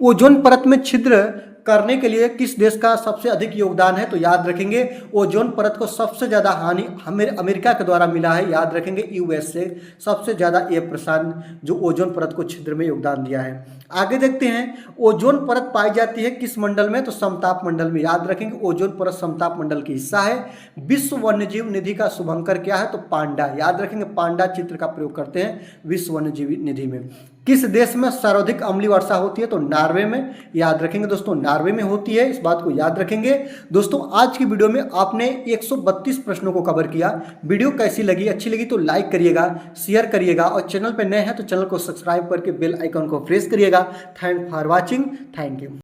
ओजोन परत में छिद्र करने के लिए किस देश का सबसे अधिक योगदान है? तो याद रखेंगे ओजोन परत को सबसे ज्यादा हानि अमेरिका के द्वारा मिला है। याद रखेंगे यूएस से सबसे ज्यादा ये प्रसाद जो ओजोन परत को छिद्र में योगदान दिया है। आगे देखते हैं, ओजोन परत पाई जाती है किस मंडल में? तो समताप मंडल में। याद रखेंगे ओजोन परत समताप मंडल की हिस्सा है। विश्व वन्यजीव निधि का शुभंकर क्या है? तो पांडा। याद रखेंगे पांडा चित्र का प्रयोग करते हैं विश्व वन्यजीव निधि में। किस देश में सर्वाधिक अम्लीय वर्षा होती है? तो नॉर्वे में। याद रखेंगे दोस्तों नॉर्वे में होती है, इस बात को याद रखेंगे। दोस्तों आज की वीडियो में आपने 132 प्रश्नों को कवर किया। वीडियो कैसी लगी? अच्छी लगी तो लाइक करिएगा, शेयर करिएगा, और चैनल पर नए हैं तो चैनल को सब्सक्राइब करके बेल आइकन को प्रेस करिएगा। Thank for watching. Thank you.